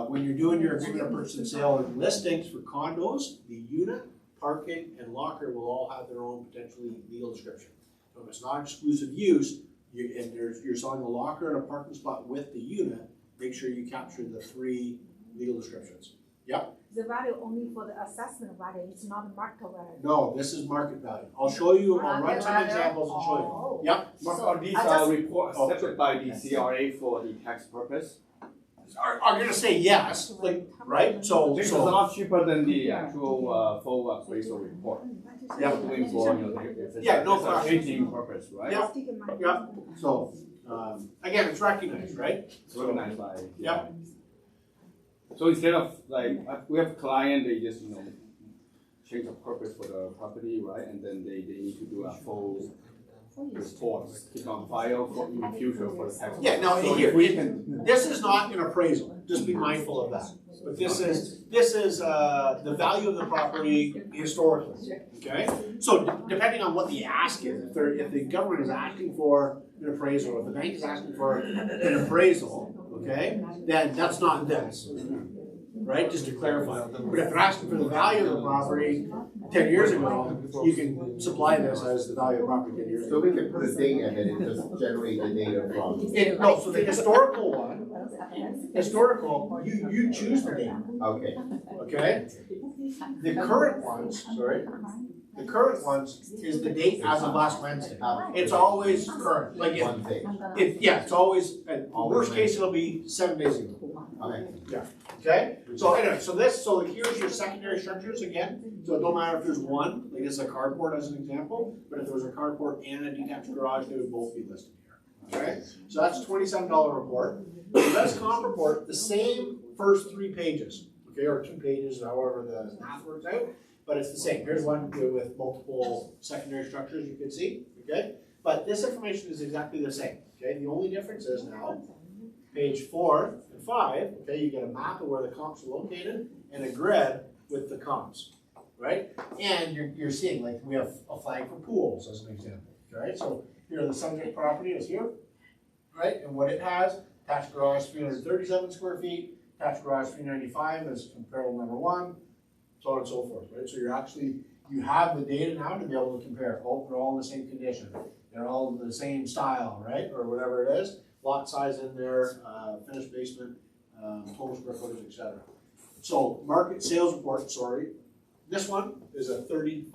when you're doing your agreement of purchase and sale and listings for condos, the unit, parking, and locker will all have their own potentially legal description. So if it's not exclusive use, and you're selling a locker and a parking spot with the unit, make sure you capture the 3 legal descriptions. Yep. The value only for the assessment value, it's not market value. No, this is market value. I'll show you, I'll run some examples and show Oh. you. Yep. Are these reports separate by the CRA for the tax purpose? Are gonna say yes, like, right? So This is a lot cheaper than the actual full appraisal report. Yeah. Doing for, if it's Yeah, no it's a question. rating purpose, right? Yeah. Yeah. So, again, it's recognized, right? It's recognized by. Yeah. So instead of like, we have a client, they just, change the purpose for the property, right? And then they need to do a full report, keep on file for in the future for the tax. Yeah, now So here, if we can, this is not an appraisal, just be mindful of that. But this is is the value of the property historically, okay? So depending on what the ask is, if the government is asking for an appraisal, if the bank is asking for an appraisal, okay, then that's not this, right? Just to clarify. But if they're asking for the value of the property 10 years ago, you can supply this as the value of the property 10 years ago. So we can put a date and then it just generate the data from. No, so the historical one, you choose the date, Okay. okay? The current ones, the current ones is the date as of last Wednesday. It's always current, like One day. it's always, worst case, it'll be 7 days ago. Okay. Okay, so anyway, so here's your secondary structures again. So it don't matter if there's one, like this is a carport as an example, but if there was a carport and a detached garage, they would both be listed here. Okay, so that's $27 report. The res comp report, the same first 3 pages, okay, or 2 pages, however the math works out, but it's the same. Here's one with multiple secondary structures you can see, okay? But this information is exactly the same, okay? The only difference is now, page 4 and 5, okay, you get a map of where the comps are located and a grid with the comps, right? And you're seeing, like, we have a flag for pools as an example, right? So here the subject property is here, right? And what it has, attached garage 337 square feet, attached garage 395 is comparable number 1, so on and so forth, right? So you have the data now to be able to compare. Oh, they're all in the same condition. They're all the same style, right? Or whatever it is. Lot size in there, finished basement, total square footage, etc. So market sales report, this one is a $35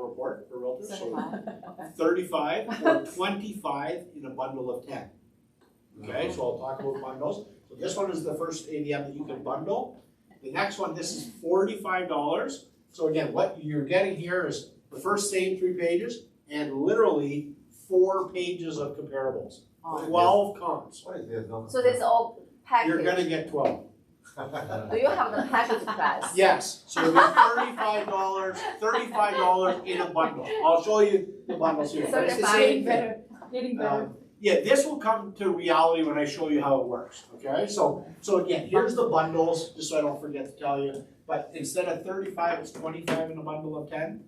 report for realtors. So 35 or 25 in a bundle of 10. Okay, so I'll talk about bundles. So this one is the first AVM that you can bundle. The next one, this is $45. So again, what you're getting here is the first same 3 pages and literally 4 pages of comparables. 12 comps. What is this? So this all package. You're gonna get 12. Do you have the package price? Yes, so it'll be $35 in a bundle. I'll show you the bundles here. But it's the same thing. Getting better. Yeah, this will come to reality when I show you how it works, okay? So again, here's the bundles, just so I don't forget to tell you. But instead of 35, it's 25 in a bundle of 10.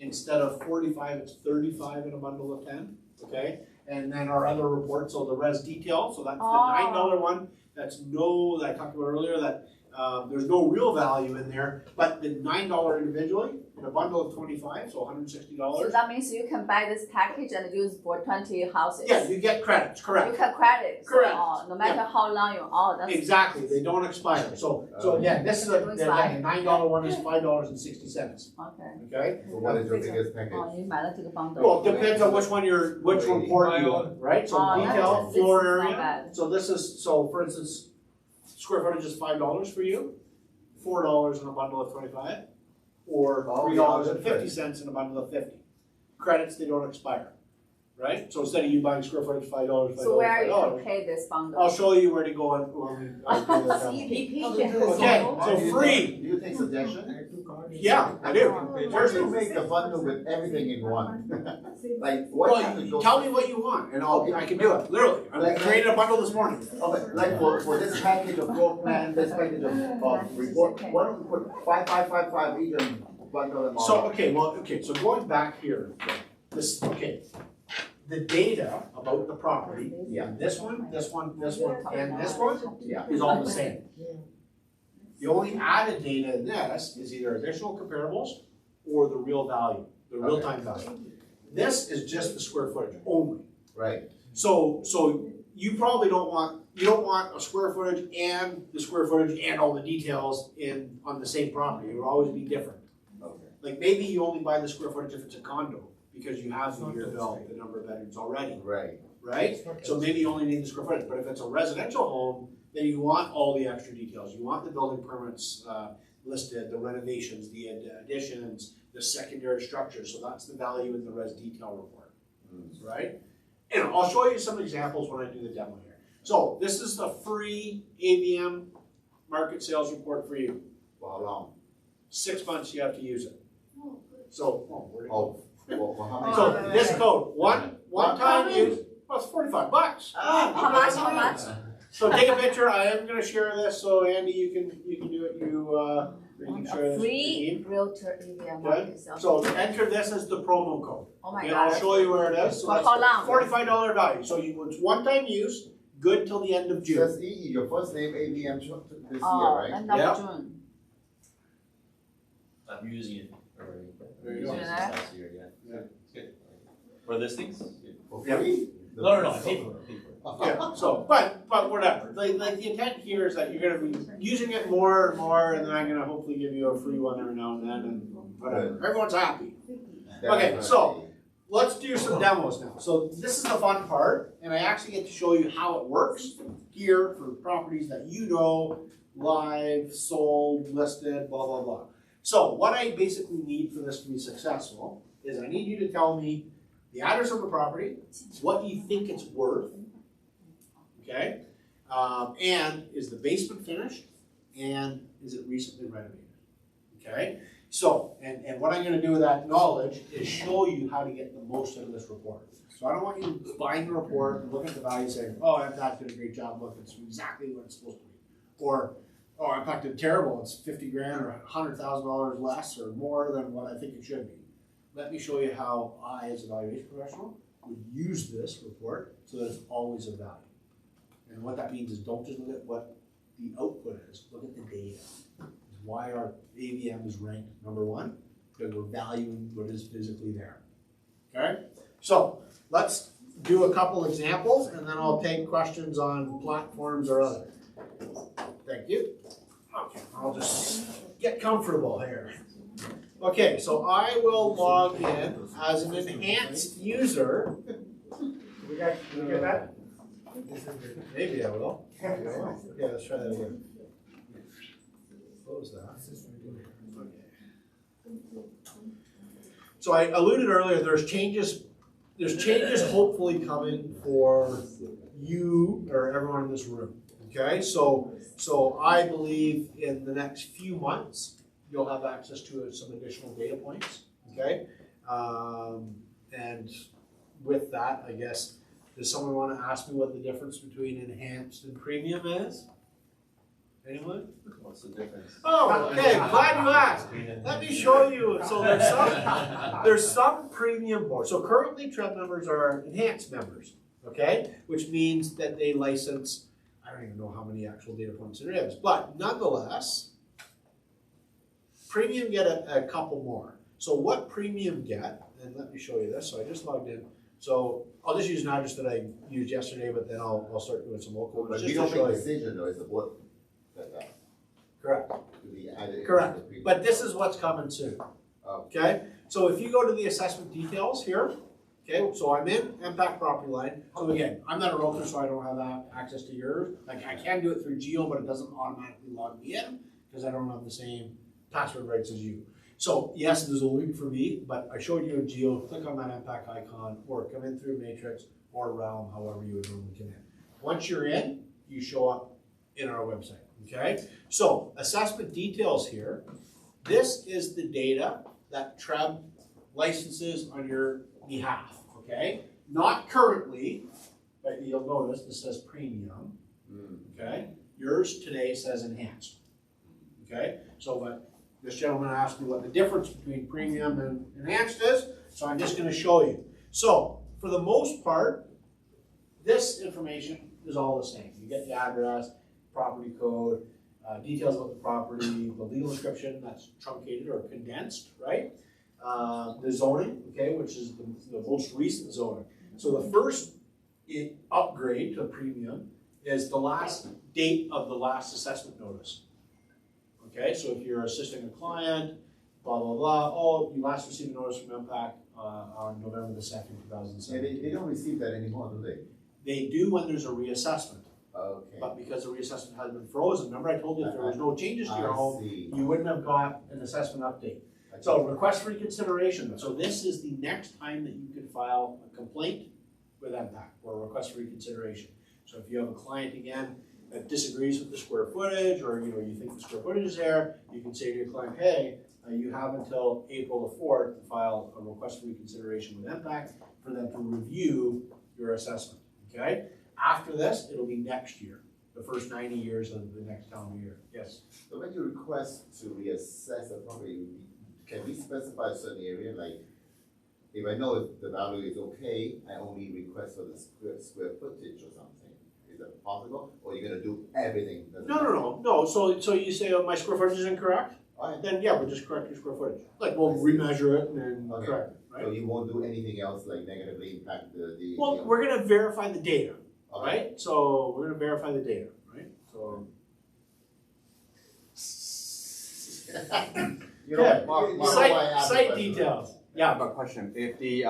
Instead of 45, it's 35 in a bundle of 10, okay? And then our other report, so the res detail, so that's the $9 one. That's that I talked about earlier, that there's no real value in there, but the $9 individually in a bundle of 25, so $160. So that means you can buy this package and use for 20 houses. Yeah, you get credits, correct. You can credit. Correct. So, no matter how long you that's Exactly, they don't expire. So again, this is the $9 one is $5.60. Okay? So what is your biggest package? 你买了这个 bundle. Well, it depends on which report you want, right? So detail, this floor is not area. bad. So for instance, square footage is $5 for you, $4 in a bundle of 25, or $3.50 in a bundle of 50. Credits, they don't expire, right? So instead of you buying square footage $5, So where you $5, can pay this bundle? I'll show you where to go when we do this. Okay, so free. Do you take suggestion? Yeah, I do. Where do you make the bundle with everything in one? Like what kind Well, of tell me what you want, and I can do it, literally. I created a bundle this morning. Okay, like for this package of floor plan, this package of report, why don't we put 5 each and bundle them all? So, so going back here, the data about the property, this one, and this one Yeah. is all the same. The only added data in this is either additional comparables or the real value, the real-time value. This is just the square footage only. Right. So you probably don't want a square footage and the square footage and all the details on the same property. It will always be different. Okay. Like maybe you only buy the square footage if it's a condo because you have the year built, the number of bedrooms already, Right. right? So maybe you only need the square footage. But if it's a residential home, then you want all the extra details. You want the building permits listed, the renovations, the additions, the secondary structures. So that's the value in the res detail report, right? And I'll show you some examples when I do the demo here. So this is the free AVM market sales report for you. For how long? 6 months you have to use it. So, Well, how many? so this code, one time use, well, it's $45. How much? So take a picture. I am going to share this, so Andy, you can do it. Making And sure a that's free clean. realtor AVM Okay, market sales. so enter this as the promo code. Oh my Okay, God. I'll show you where it is. So For that's how long? $45 value. So it's one-time use, good till the end of June. Just EE, your first name ABM this year, Oh, right? end of Yeah. June. I'm using it already. There you Using go. it since last year, yeah. It's good. For listings? For Yeah. free? No, I paid for it, I paid for it. Yeah, so, but whatever, like the intent here is that you're gonna be using it more and more, and then I'm gonna hopefully give you a free one every now and then, and whatever, everyone's happy. Okay, so, let's do some demos now. So this is the fun part, and I actually get to show you how it works here for properties that you know, live, sold, listed, blah, blah, blah. So what I basically need for this to be successful is I need you to tell me the address of the property, what you think it's worth, okay? And is the basement finished, and is it recently renovated, okay? So, and what I'm gonna do with that knowledge is show you how to get the most out of this report. So I don't want you buying the report and looking at the value saying, oh, MPAC did a great job, look, it's exactly what it's supposed to be. Or, oh, MPAC did terrible, it's 50 grand or $100,000 less or more than what I think it should be. Let me show you how I, as a valuation professional, would use this report so that it's always of value. And what that means is don't just look at what the output is, look at the data. Why our AVM is ranked #1? Because we're valuing what is physically there. Okay? So let's do a couple examples and then I'll take questions on platforms or other. Thank you. Okay, I'll just get comfortable here. Okay, so I will log in as an enhanced user. We got that? Maybe I will. Yeah, let's try that again. Close that. So I alluded earlier, there's changes hopefully coming for you or everyone in this room. Okay, so I believe in the next few months you'll have access to some additional data points. Okay, and with that, I guess, does someone want to ask me what the difference between enhanced and premium is? Anyone? What's the difference? Oh, okay, glad you asked. Let me show you. So there's some premium boards. So currently Trev members are enhanced members, okay? Which means that they license, I don't even know how many actual data points there is, but nonetheless, premium get a couple more. So what premium get, and let me show you this. So I just logged in. So I'll just use an address that I used yesterday, but then I'll start doing some local ones But just we to don't show make you. decision though, it's the board that Correct. to be added. Correct. But this is what's coming soon. Oh. Okay? So if you go to the assessment details here, okay, so I'm in MPAC property line. So again, I'm not a realtor, so I don't have access to yours. Like I can do it through Geo, but it doesn't automatically log me in because I don't have the same password rights as you. So yes, there's a link for me, but I showed you a Geo, click on that MPAC icon, or come in through Matrix or Realm, however you would normally come in. Once you're in, you show up in our website, okay? So assessment details here. This is the data that Trev licenses on your behalf, okay? Not currently, but you'll notice this says premium, okay? Yours today says enhanced, okay? So, but this gentleman asked me what the difference between premium and enhanced is, so I'm just gonna show you. So, for the most part, this information is all the same. You get the address, property code, details about the property, the legal description that's truncated or condensed, right? The zoning, okay, which is the most recent zoning. So the first upgrade to premium is the last date of the last assessment notice. Okay, so if you're assisting a client, blah, blah, blah, oh, you last received a notice from MPAC on November the 2nd, 2017. They don't receive that anymore, do they? They do when there's a reassessment. Okay. But because the reassessment has been frozen, remember I told you if there was no changes to your home, see. you wouldn't have got an assessment update. So request for reconsideration. So this is the next time that you can file a complaint with MPAC or a request for reconsideration. So if you have a client again that disagrees with the square footage, or you think the square footage is there, you can say to your client, hey, you have until April the 4th to file a request for reconsideration with MPAC for them to review your assessment. Okay? After this, it'll be next year. the first 90 years of the next calendar year. Yes. So when you request to reassess a property, can we specify a certain area, like, if I know if the value is okay, I only request for the square footage or something? Is that possible, or you're gonna do everything? No. So you say, oh, my square footage is incorrect? Alright, Then yeah, we'll just correct your square footage. Like we'll remeasure it and then Okay. correct it, right? so you won't do anything else like negatively impact the. Well, we're gonna verify the data, Okay. right? So we're gonna verify the data, right? So. You know, Yeah. Mark, you know why I asked the Site question, details. I Yeah, have a question. If the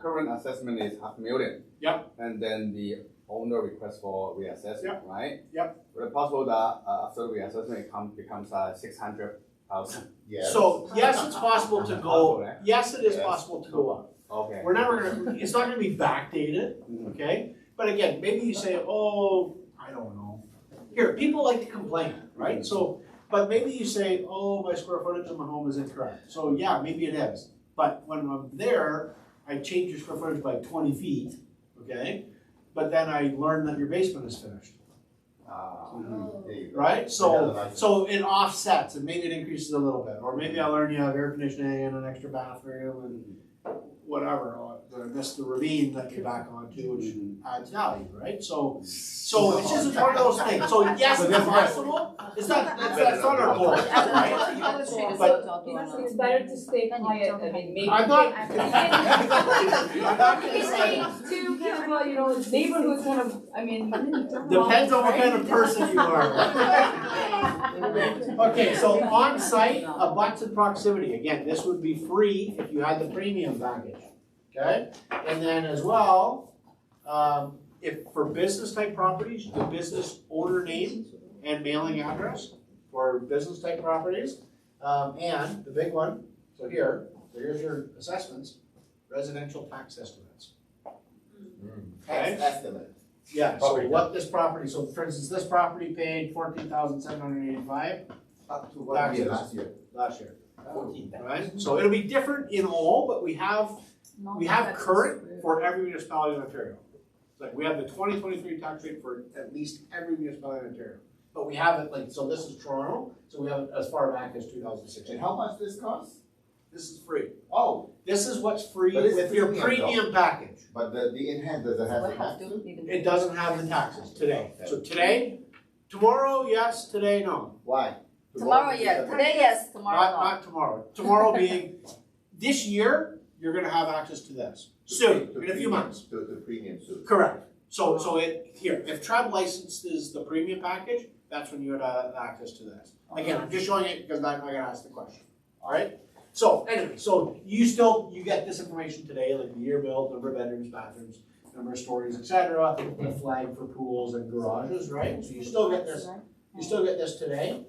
current assessment is $500,000. Yep. And then the owner requests for reassessment, Yep. right? Yep. Would it possible that after the reassessment it becomes 600,000? Yes. so yes, it's possible to Possible, go, eh? yes, it is Yes. possible to go up. Okay. We're never gonna, it's not gonna be backdated, okay? But again, maybe you say, oh, I don't know. Here, people like to complain, right? So, but maybe you say, oh, my square footage of my home is incorrect. So yeah, maybe it is. But when I'm there, I change your square footage by 20 feet, okay? But then I learn that your basement is finished, There you go. right? So, Yeah, so it offsets and maybe it increases a little bit. Or maybe I learn you have air conditioning and an extra bathroom and whatever. Or I missed the ravine that you're back onto, which adds value, right? So it's just it's one of those things. So yes, But it's that's right. possible. It's not, that's not our goal, right? But It's better to stay quiet, I mean, maybe. I'm not. I'm not gonna say to kind of, you know, neighborhood kind of, I mean. Depends on what kind of person you are. Okay, so on-site, abuts and proximity, again, this would be free if you had the premium package, okay? And then as well, if for business type properties, the business owner name and mailing address for business type properties. And the big one, so here's your assessments, residential tax estimates. Tax estimate. Yeah, so Property what this property, so for instance, this property paid $14,785 Up to what year, Taxes. last year? last year, right? So it'll be different in all, but we have current for every municipality in Ontario. Like we have the 2023 tax rate for at least every municipality in Ontario. But we have it like, so this is Toronto, so we have it as far back as 2016. And how much this costs? This is free. Oh, This is what's free But it's with your premium, premium package. but the in-hand, does it have the tax? It doesn't have the taxes today. So today, tomorrow, yes, today, no. Why? Tomorrow, yes, today, yes, tomorrow, no. Not tomorrow. Tomorrow being, this year, you're gonna have access to this. Soon, in a few months. The premium suit. Correct. So if Treb licenses the premium package, that's when you would have access to this. Again, I'm just showing it because I'm gonna ask the question, all right? So anyway, so you get this information today, like the year build, number of bedrooms, bathrooms, number of stories, etc., the flag for pools and garages, right? So you still get this today,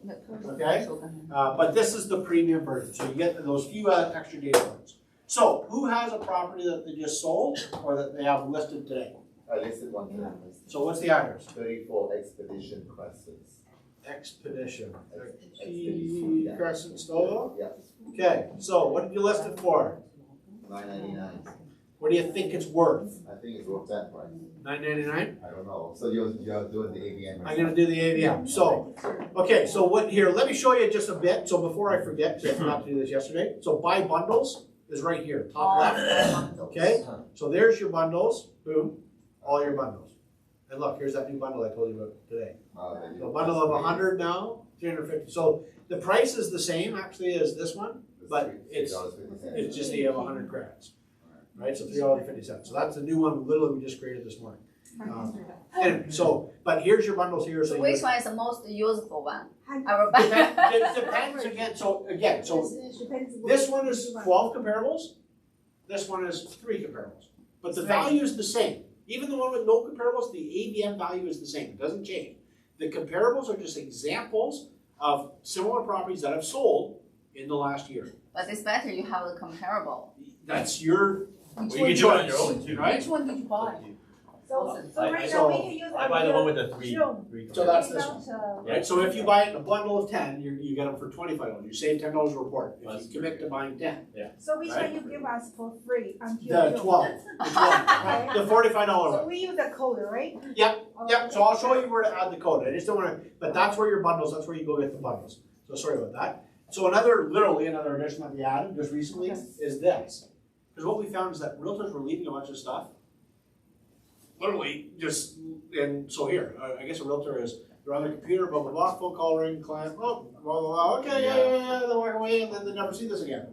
okay? But this is the premium version, so you get those few extra data points. So who has a property that they just sold or that they have listed today? I listed one thing. So what's the address? 34 Expedition Crescent. Expedition. Expedition. Crescent Stowe? Yeah, Okay, so what did you list it for? $9.99. What do you think it's worth? I think it's worth that price. $9.99? I don't know. So you're doing the AVM. I'm gonna do the AVM. So, okay, so what here, let me show you just a bit. So before I forget, because I forgot to do this yesterday. So buy bundles is right here, top left. Okay, so there's your bundles, boom, all your bundles. And look, here's that new bundle I told you about today. So a bundle of 100 now, 350. So the price is the same actually as this one, but it's just that you have 100 credits, right? So $3.50. So that's the new one, literally we just created this morning. Anyway, so, but here's your bundles here. So Which one is the most useful one? I will buy. Depends again. So this one is 12 comparables. This one is 3 comparables, but the value is the same. Even the one with no comparables, the AVM value is the same. It doesn't change. The comparables are just examples of similar properties that have sold in the last year. But it's better you have the comparable. That's your Well, you can do it on your own too. right? Which one did you buy? So I- right I- now we can use. I buy the one with the three. Sure. So that's this one. Without, Right, so if you buy it in a bundle of 10, you get them for $25. You save $10 a report. If That's you commit to buying 10, So which Right. one you give us for free until the June? 12, Okay. the $45 So one. we use the code, right? Yep, Yep, Okay. so I'll show you where to add the code. I just don't wanna, but that's where your bundles, that's where you go get the bundles. So sorry about that. So literally another addition that we added just recently is this. Because what we found is that realtors were leaving a bunch of stuff. Literally just, and so here, I guess a realtor is, they're on their computer, blah, blah, blah, phone call ring, client, oh, blah, blah, blah, okay, yeah, they walk away and then they never see this again.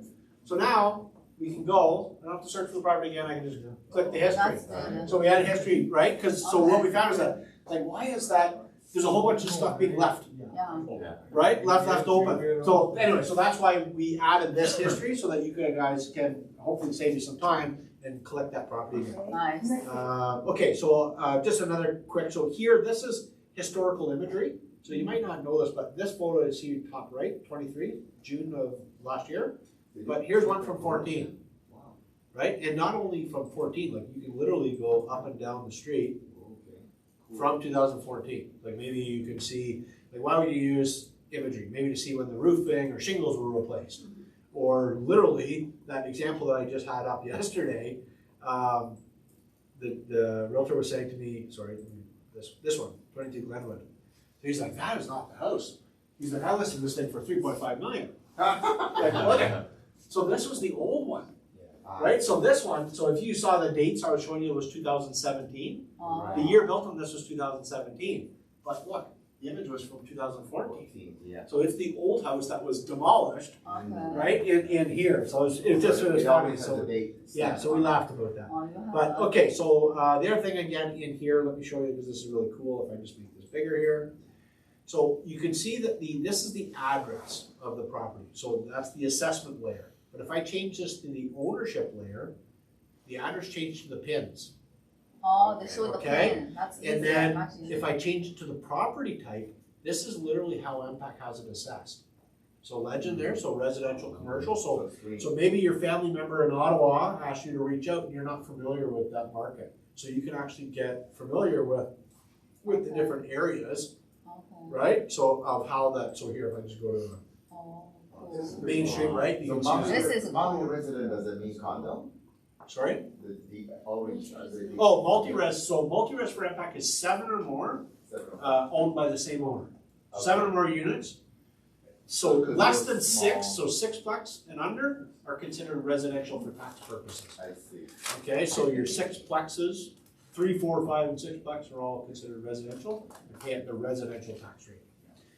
So now we can go, I don't have to search for the property again, I can just click the history. That's the, So we added history, right? Because, so what we found is that, like, why is that, there's a whole bunch of stuff being left, yeah, right? Left open. So anyway, so that's why we added this history, so that you guys can hopefully save you some time and collect that property again. nice. Okay, so just another quick, so here, this is historical imagery. So you might not know this, but this photo is here top right, 23, June of last year. But here's one from 14, right? And not only from 14, like you can literally go up and down the street from 2014. Like maybe you can see, like why would you use imagery? Maybe to see when the roofing or shingles were replaced. Or literally, that example that I just had up yesterday, the realtor was saying to me, sorry, this one, 22 Glenwood. So he's like, that is not the house. He's like, I listed this thing for 3.5 million. Like, what? So this was the old one, right? So this one, so if you saw the dates I was showing you, it was 2017. The year built on this was 2017. But look, the image was from 2014. Yeah. So it's the old house that was demolished, Okay. right, in here. So it just was funny. So yeah, so we laughed about that. Oh, you have But a- okay, so the other thing again in here, let me show you because this is really cool. If I just make this bigger here, so you can see that this is the address of the property. So that's the assessment layer. But if I change this to the ownership layer, the address changed to the pins. Oh, they show the Okay. pin, that's And easier, then much easier. if I change it to the property type, this is literally how MPAC has it assessed. So legend there, so residential, commercial. So maybe your family member in Ottawa asked you to reach out and you're not familiar with that market. So you can actually get familiar with the different areas, Okay. right? So of how that, so here, if I just go to Oh, cool. Main Street, right? You So can model, see This is- model resident doesn't mean condo? sorry? The orange. The Oh, multi-res, so multi-res for MPAC is 7 or more, owned by the same owner. 7 or more units. So Because less they're than small. 6, so 6plex and under are considered residential for tax purposes. I see. Okay, so your 6plexes, 3, 4, 5, and 6plex are all considered residential and pay at the residential tax rate.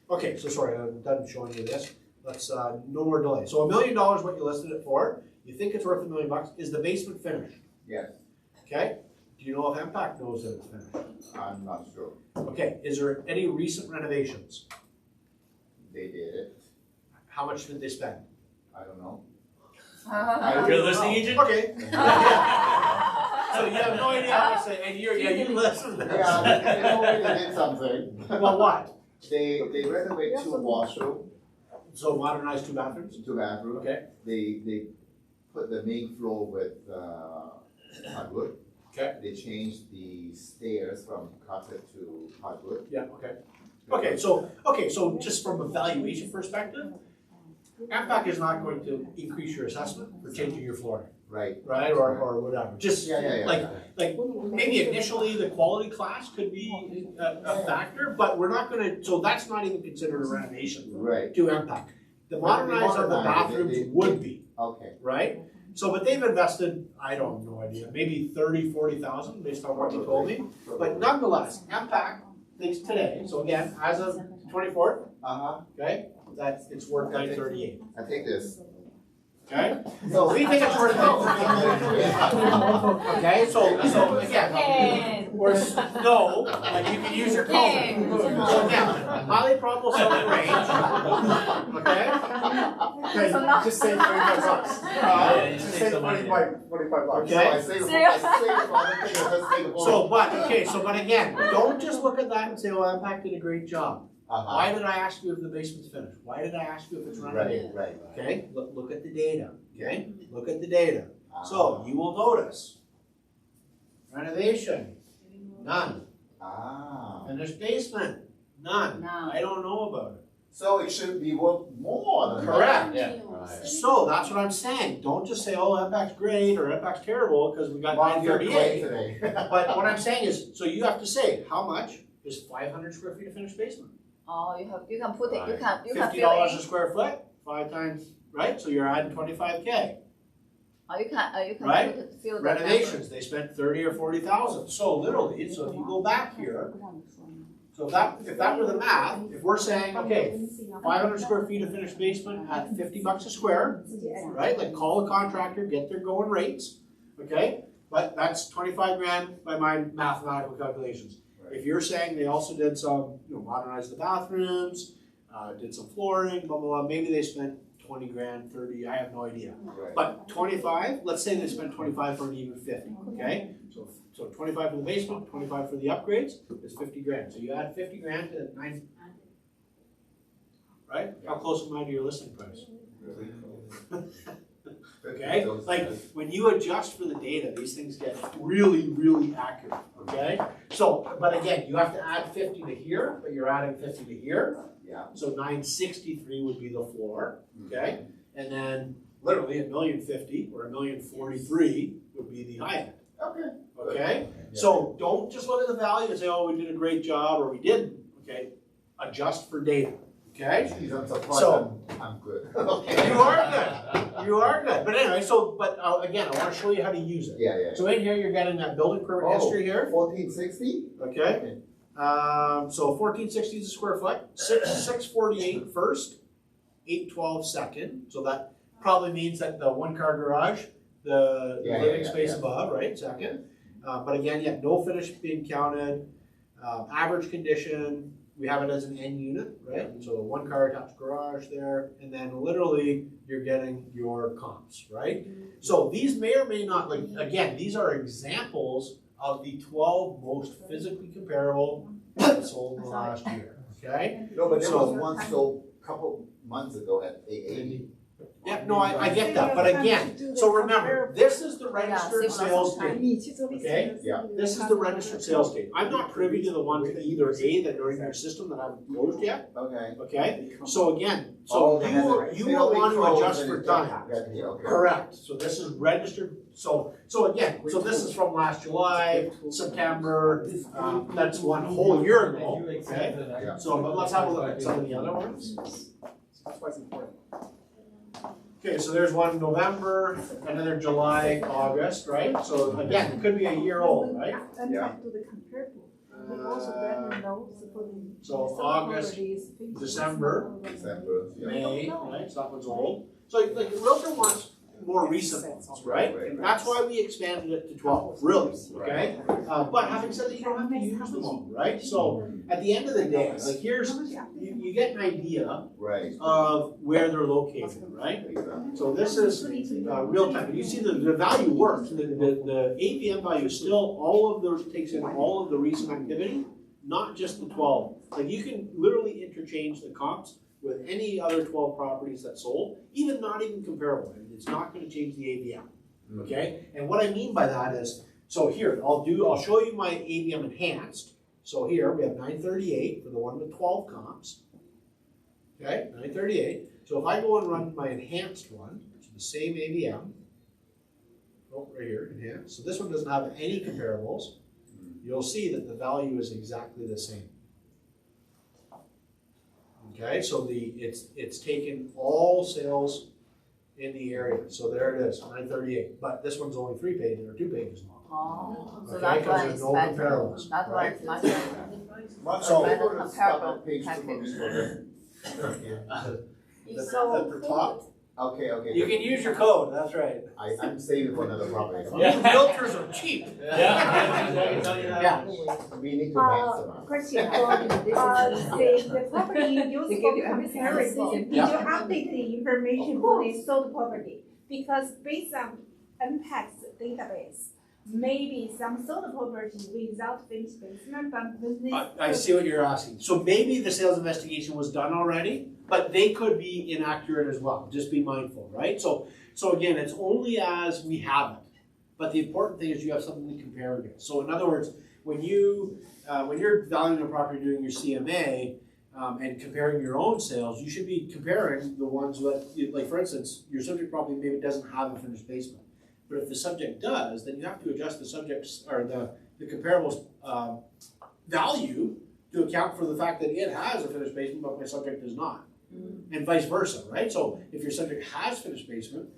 Okay, so sorry, I'm done showing you this. Let's, no more delay. So $1 million, what you listed it for, you think it's worth $1 million, is the basement finished? Yes, Okay? Do you know if MPAC knows that it's finished? I'm not sure. Okay, is there any recent renovations? They did it. How much did they spend? I don't know. You're the listing agent? Okay. So you have no idea how to say, and you listen to this. Yeah, they already did something. Well, what? They renovate 2 washroom, So modernized 2 bathrooms? 2 bathroom. Okay. They put the main floor with hardwood. Okay. They changed the stairs from carpet to hardwood. Yeah, okay. Okay, so just from a valuation perspective, MPAC is not going to increase your assessment for changing your flooring, Right. right, or whatever. Just Yeah. like maybe initially the quality class could be a factor, but we're not gonna, so that's not even considered a renovation Right. to MPAC. The modernize of the bathrooms would be, Okay. right? So, but they've invested, I don't know idea, maybe 30, 40,000 based on what you told me. But nonetheless, MPAC thinks today, so again, as of 24th, okay, that it's worth 938. I take this. Okay? So We think it's worth Okay, so again, or no, like you can use your phone. So again, highly probable selling range. Okay? Okay, so now- Just say $25. Yeah, you Just save say some money. $25. Okay. I say the other thing, let's say the So, but again, don't just look at that and say, well, MPAC did a great job. Why did I ask you if the basement's finished? Why did I ask you if it's renovated? Right. Okay, look at the data, okay? Look at the data. So you will notice renovation, None. Ah, Finished basement? None. None. I don't know about it. so it should be worth more than that. Correct. Yeah. Right. So that's what I'm saying. Don't just say, oh, MPAC's great or MPAC's terrible because we got Mark, you're great 938. today. But what I'm saying is, so you have to say, how much is 500 square feet of finished basement? Oh, you can put it, you Right. can $50 fill a in, square foot, 5 times, right? So you're adding 25K. or you can Right? put it, fill the Renovations, they spent 30 or 40,000. So literally, so if you go back here, so if that were the math, if we're saying, okay, 500 square feet of finished basement at $50 a square, right? Like call a contractor, get their going rates, okay? But that's 25 grand by my mathematical calculations. If you're saying they also did some, modernize the bathrooms, did some flooring, blah, blah, blah, maybe they spent 20 grand, 30, I have no idea. Right. But 25, let's say they spent 25 for an even 50, okay? So 25 for the basement, 25 for the upgrades, is 50 grand. So you add 50 grand to 9, right? How close am I to your listing price? Okay, like when you adjust for the data, these things get really, really accurate, okay? So, but again, you have to add 50 to here, but you're adding 50 to here. Yeah. So 963 would be the floor, okay? And then literally $1,050,000 or $1,043,000 would be the high end, Okay. okay? So don't just look at the value and say, oh, we did a great job or we didn't, okay? Adjust for data, okay? Geez, I'm surprised So- I'm good. You are good. You are good. But anyway, again, I want to show you how to use it. Yeah, yeah. So in here, you're getting that building permit history here. 1460? Okay. So 1460 is a square foot. 648 first, 812 second. So that probably means that the one car garage, the Yeah, living yeah, space yeah. above, right? Second. But again, yeah, no finish being counted. Average condition. We have it as an N unit, right? So one car attached garage there, and then literally you're getting your comps, right? So these may or may not, like, again, these are examples of the 12 most physically comparable that sold in the last year, okay? No, but there So- was one sold a couple months ago at 880. Yeah, no, I get that, but again, so remember, this is the registered sales date. Okay? Yeah. This is the registered sales date. I'm not privy to the ones to either A that are in your system that haven't closed yet, Okay. okay? So again, Oh, so they have you it. will They want to only adjust close for and time. it's- yeah, okay. Correct, so this is registered, so again, so this is from last July, September, that's one whole year ago, okay? Yeah. So, but let's have a look at some of the other ones. That's why it's important. Okay, so there's one November, another July, August, right? So again, it could be a year old, right? Yeah. To the comparable. But also then knows for the. So some August, properties, things December, December, yeah. May, right, so that one's old. So like the realtor wants more recent ones, right? And that's why we expanded it to 12, really, okay? But having said that, you don't have to use them all, right? So at the end of the day, like here's, you get an idea Right. of where they're located, right? Exactly. So this is real time, but you see the value works, the AVM value is still, all of those, takes in all of the recent activity, not just the 12. Like you can literally interchange the comps with any other 12 properties that sold, not even comparable, and it's not gonna change the AVM, okay? And what I mean by that is, so here, I'll show you my AVM enhanced. So here, we have 938 for the one with 12 comps. Okay, 938. So if I go and run my enhanced one, it's the same AVM. Oh, right here, enhanced. So this one doesn't have any comparables. You'll see that the value is exactly the same. Okay, so it's taken all sales in the area. So there it is, 938. But this one's only 3 pages or 2 pages long. Oh, so Okay, that 'cause one there's is no better, comparables, that one right? is much better. Mark, So- I'm going to stop Comparable at page 2 package. At the top, Okay, okay. you can use your code, that's right. I'm saving for another property. Realtors are cheap. Yeah. We need to maximize. Question, the property you use for comparison, did you update the information for the sold property? Because based on MPAC's database, maybe some sold property without finished basement, but business. I see what you're asking. So maybe the sales investigation was done already, but they could be inaccurate as well. Just be mindful, right? So again, it's only as we have it. But the important thing is you have something to compare against. So in other words, when you're valuing a property doing your CMA, and comparing your own sales, you should be comparing the ones that, like for instance, your subject property maybe doesn't have a finished basement. But if the subject does, then you have to adjust the subject's, or the comparable's value to account for the fact that it has a finished basement, but my subject does not. And vice versa, right? So if your subject has finished basement,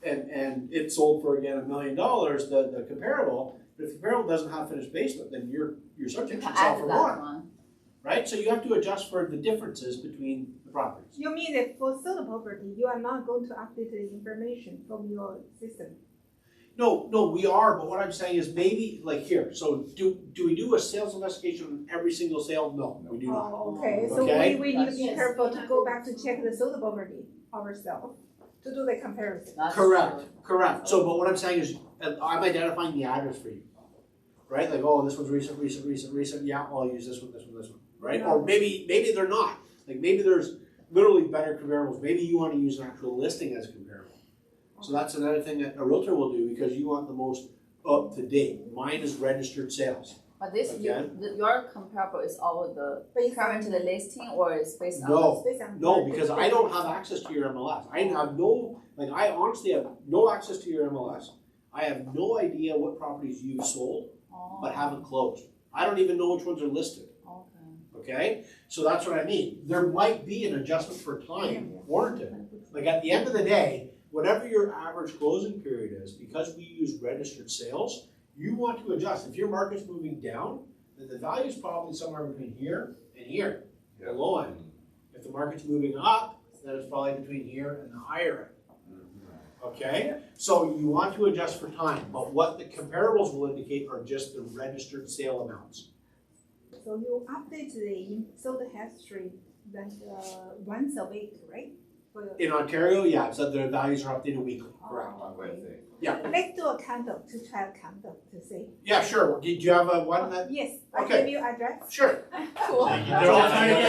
and it sold for, again, $1 million, the comparable, but if the comparable doesn't have finished basement, then your subject should sell for more. Right? So you have to adjust for the differences between the properties. You mean that for solar property, you are not going to update the information from your system? No, we are, but what I'm saying is maybe, like here, so do we do a sales investigation on every single sale? No, we do not. Oh, okay, so Okay. we need to be careful to go back to check the solar property ourselves, to do the comparison. Correct. So, but what I'm saying is, I'm identifying the address for you. Right? Like, oh, this one's recent. Yeah, I'll use this one. Right? Or maybe they're not. Like maybe there's literally better comparables. Maybe you want to use an actual listing as a comparable. So that's another thing that a realtor will do because you want the most up to date. Mine is registered sales. But this, Okay. your comparable is all the current to the listing or is based on? No, because I don't have access to your MLS. I have no, I honestly have no access to your MLS. I have no idea what properties you've sold, but haven't closed. I don't even know which ones are listed. Okay? So that's what I mean. There might be an adjustment for time warranted. Like at the end of the day, whatever your average closing period is, because we use registered sales, you want to adjust. If your market's moving down, then the value is probably somewhere between here and here, the low end. If the market's moving up, then it's probably between here and the higher end. Okay? So you want to adjust for time, but what the comparables will indicate are just the registered sale amounts. So you update the sold history that once a week, right? In Ontario, yeah, so the values are updated weekly, correct. On Wednesday. Yeah. Let's do a candle to try a candle to see. Yeah, sure. Do you have a one that? Yes, I Okay. give you address. Sure. Cool. They're all trying to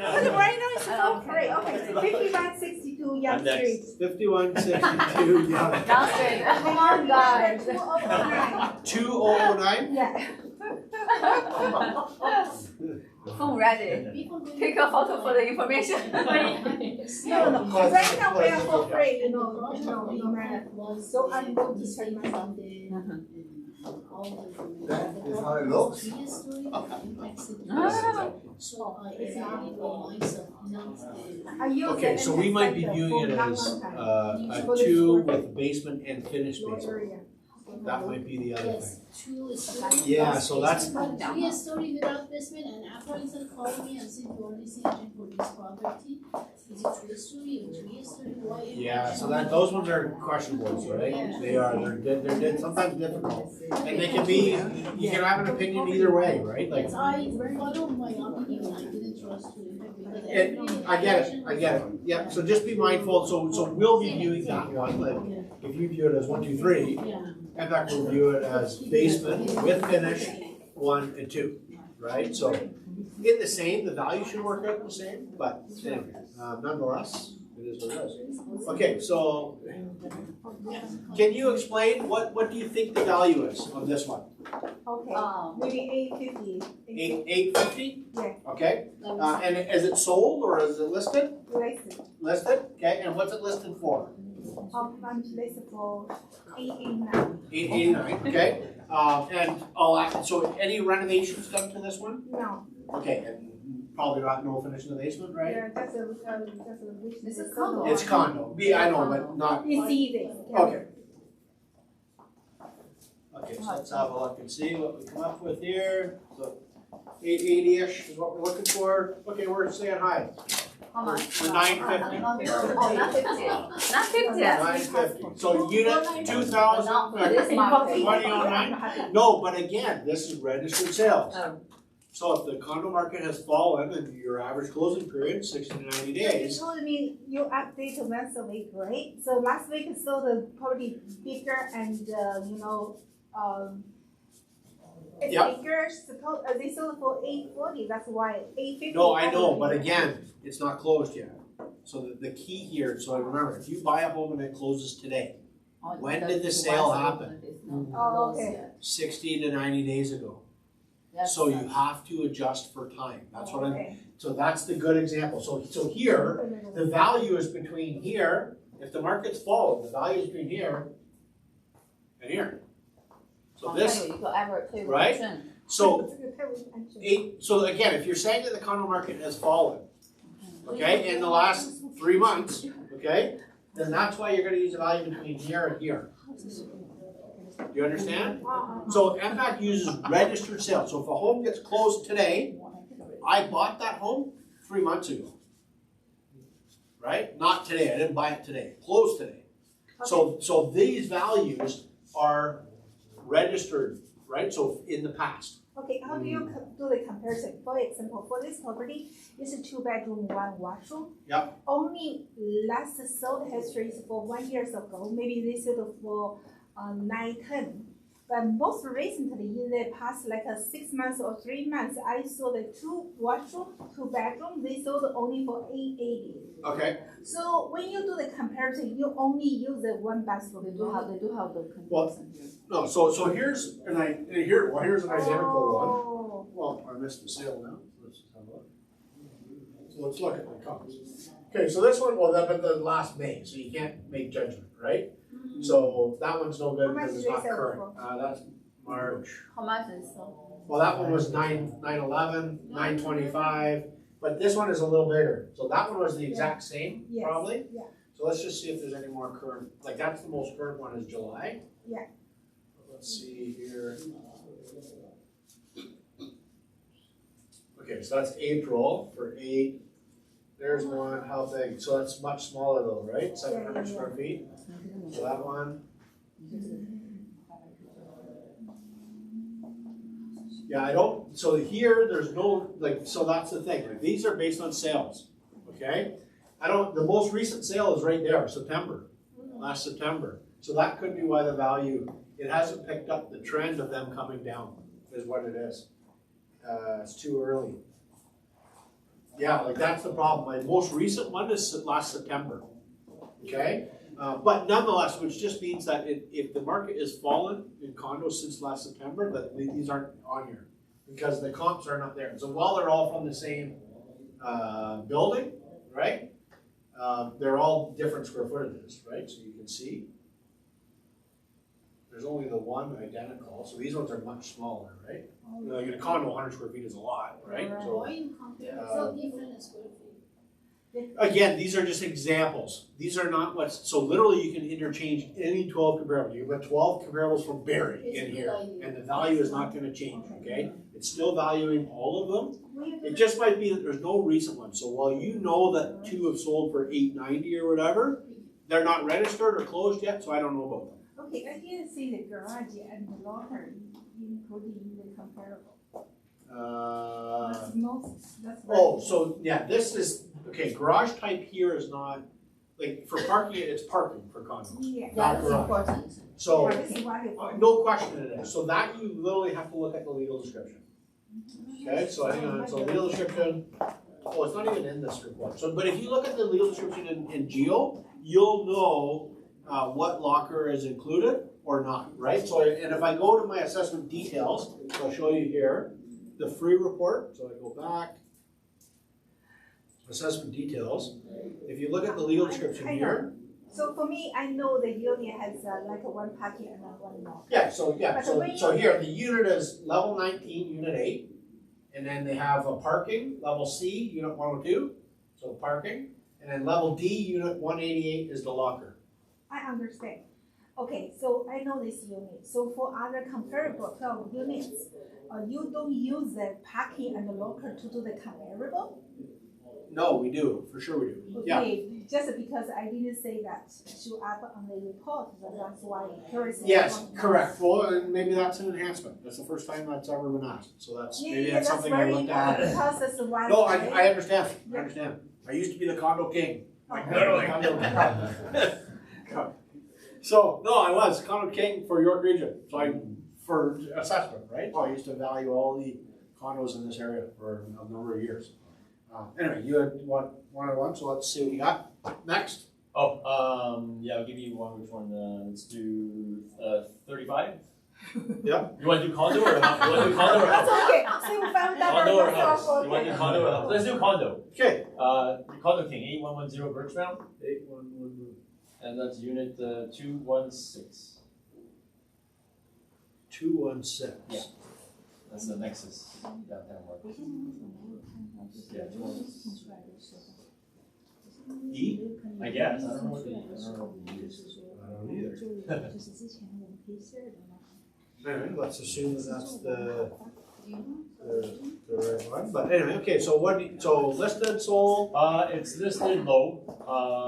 But right now it's for free. Okay, so 5162 Young Street. 5162, yeah. That's great. Come on, guys. 2009. 2009? Yeah. Phone ready. Take a photo for the information. No. Right now we are for free, you know, so I'm going to check myself. That is how it looks. I use Okay, the so we might be NS viewing it for as long time. a 2 with basement and finished Your basement. area. That might be the other thing. Two-story. Yeah, so that's- Three-story without basement, and appraiser called me and said you only see agent for this property. Is it three-story or three-story? Why? Yeah, so those ones are questionable, right? They are, they're sometimes difficult. And they can be, you can have an opinion either way, right? Like, Yes, I follow my opinion, I didn't trust you. Because I get it. Yeah, so just be mindful, so we'll be viewing that one, like, if you view it as 1, 2, 3, Yeah. MPAC will view it as basement with finish 1 and 2, right? So, in the same, the value should work out the same, but anyway, nonetheless, it is what it is. Okay, so, can you explain, what do you think the value is on this one? Okay, maybe 850. 850? Yeah. Okay, and is it sold or is it listed? Listed. Listed, okay, and what's it listed for? I'm listed for 889. 889, okay. And so any renovations done to this one? No, Okay, and probably no finish in the basement, right? yeah, that's a This is condo. It's condo, yeah, I know, but not, It's easy. Yeah. okay. Okay, so let's have a look and see what we come up with here. So 880-ish is what we're looking for. Okay, we're saying high. How much? For 950. Oh, not 50. Not 50. 950. So unit 2,000. Not for this market. 2009? No, but again, this is registered sales. Oh. So if the condo market has fallen and your average closing period is 60 to 90 You days, told me you update once a week, right? So last week saw the property bigger and it's Yep. bigger. They sold for 840. That's why 850. no, I know, but again, it's not closed yet. So the key here, so remember, if you buy a home and it closes today, Oh, when the- did the the sale ones that happen? is not Oh, closed okay. yet. 60 to 90 days ago. That's So you nice. have to adjust for time. That's what I'm, Okay. so that's the good example. So here, the value is between here, if the market's fallen, the value is between here and here. So this, 还有一个 average table right? option. so 这个太危险。so again, if you're saying that the condo market has fallen, okay, in the last 3 months, okay, then that's why you're gonna use the value between here and here. Do you understand? So MPAC uses registered sales. So if a home gets closed today, I bought that home 3 months ago. Right? Not today, I didn't buy it today, closed today. So these values are registered, right? So in the past. Okay, how do you do the comparison? For example, for this property, it's a 2-bedroom, 1 washroom. Yep. Only last sold history is for 1 year ago. Maybe they sold for 9-10. But most recently, in the past 6 months or 3 months, I saw the 2 washroom, 2 bedroom. They sold only for 880. Okay. So when you do the comparison, you only use the 1 bathroom. They do have the comparison here. No, so here's here's an identical one. Oh. Well, I missed the sale now. Let's just have a look. So let's look at the comps. Okay, so this one, well, but the last May, so you can't make judgment, right? So that one's no good How much because it's did not they sell current. for? That's March. How much is so? Well, that one was 911, 925, but this one is a little bigger. So that one was the exact same, Yes. probably. Yeah. So let's just see if there's any more current. Like that's the most current one is July. Yeah. Let's see here. Okay, so that's April for 8. There's one. How big? So that's much smaller though, right? 700 Yeah. square feet. So that one. Yeah, I don't, so here, there's no, so that's the thing, these are based on sales, okay? The most recent sale is right there, September, last September. So that could be why the value, it hasn't picked up the trend of them coming down, is what it is. It's too early. Yeah, that's the problem. My most recent one is last September, okay? But nonetheless, which just means that if the market has fallen in condos since last September, that these aren't on here because the comps are not there. So while they're all from the same building, right? They're all different square footages, right? So you can see there's only the one identical. So these ones are much smaller, right? Like in a condo, 100 square feet is a lot, right? So, Why you compare so different square feet? again, these are just examples. These are not what's, so literally you can interchange any 12 comparables. You've got 12 comparables from Barry It's in a good here, idea. and the value is not gonna change, okay? It's still valuing all of them. When you do It the- just might be that there's no recent one. So while you know that 2 have sold for 890 or whatever, they're not registered or closed yet, so I don't know about them. Okay, I didn't see the garage and the locker included in the comparable. That's most, that's. Oh, so yeah, this is, okay, garage type here is not, for parking, it's parking for condos. Yeah. That's garage. important. So, Yeah, this is what it- no question it is. So that you literally have to look at the legal description. Okay, so hang on, so legal description, oh, it's not even in this report. So, but if you look at the legal description in Geo, you'll know what locker is included or not, right? So, and if I go to my assessment details, I'll show you here, the free report, so I go back, assessment details. If you look at the legal description here, So for me, I know the unit has like a 1 parking and a 1 locker. yeah, But when so you- here, the unit is level 19, unit 8. And then they have a parking, level C, unit 102, so parking. And then level D, unit 188 is the locker. I understand. Okay, so I know this unit. So for other comparable 12 units, you don't use the parking and the locker to do the comparable? No, we do, for sure we do. Yeah, Okay, just because I didn't say that show up on the report, so that's why I'm curious. yes, correct. Well, and maybe that's an enhancement. That's the first time that's ever been asked. So that's, maybe that's something I very looked important at. because it's one. No, I understand, I understand. I used to be the condo king. Like literally. So, no, I was condo king for York Region, so for assessment, right? So I used to value all the condos in this area for a number of years. Anyway, you had what one, so let's see what you got. Next. Yeah, I'll give you one, which one, let's do, 35? Yep. You wanna do condo or house? You wanna do condo or That's house? okay, so we found out Condo or our house? myself, You wanna do okay. condo or house? Let's do condo. Okay. Condo King, 8110 Birchmount, 8111. and that's unit, 216. 216. Yeah. That's the Nexus downtown market. Yeah, 216. E? I guess, I don't know what the, I don't know what the E is. I don't either. Anyway, let's assume that that's the right one. But anyway, okay, so so listed, sold. It's listed low.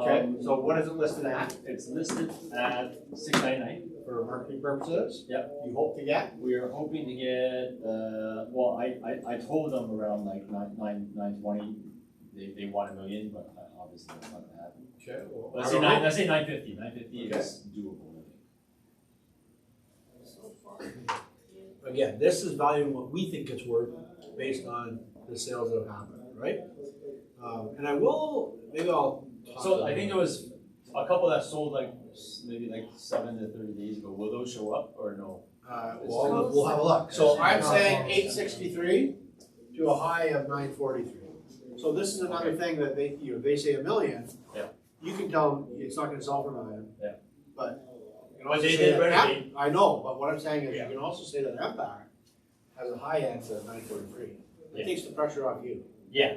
Okay, so what is it listed at? It's listed at 699. For marketing purposes? Yep. You hope to get? We are hoping to get, well, I told them around like 920. They want $1 million, but obviously that's not gonna happen. Okay, well, Let's I say don't know. let's say 950. 950 Okay. is doable, I think. Again, this is valuing what we think it's worth based on the sales that have happened, right? And maybe I'll. So I think there was a couple that sold like maybe like 7 to 30 days ago. Will those show up or no? Well, we'll have a look. So I'm saying 863 to a high of 943. So this is another thing that they say $1 million. Yeah. You can tell them it's not gonna sell for $1 million. Yeah. But you can But also they say did that renovate. I know, but what I'm saying is Yeah. you can also say that MPAC has a high end of 943. It Yeah. takes the pressure off you. Yeah,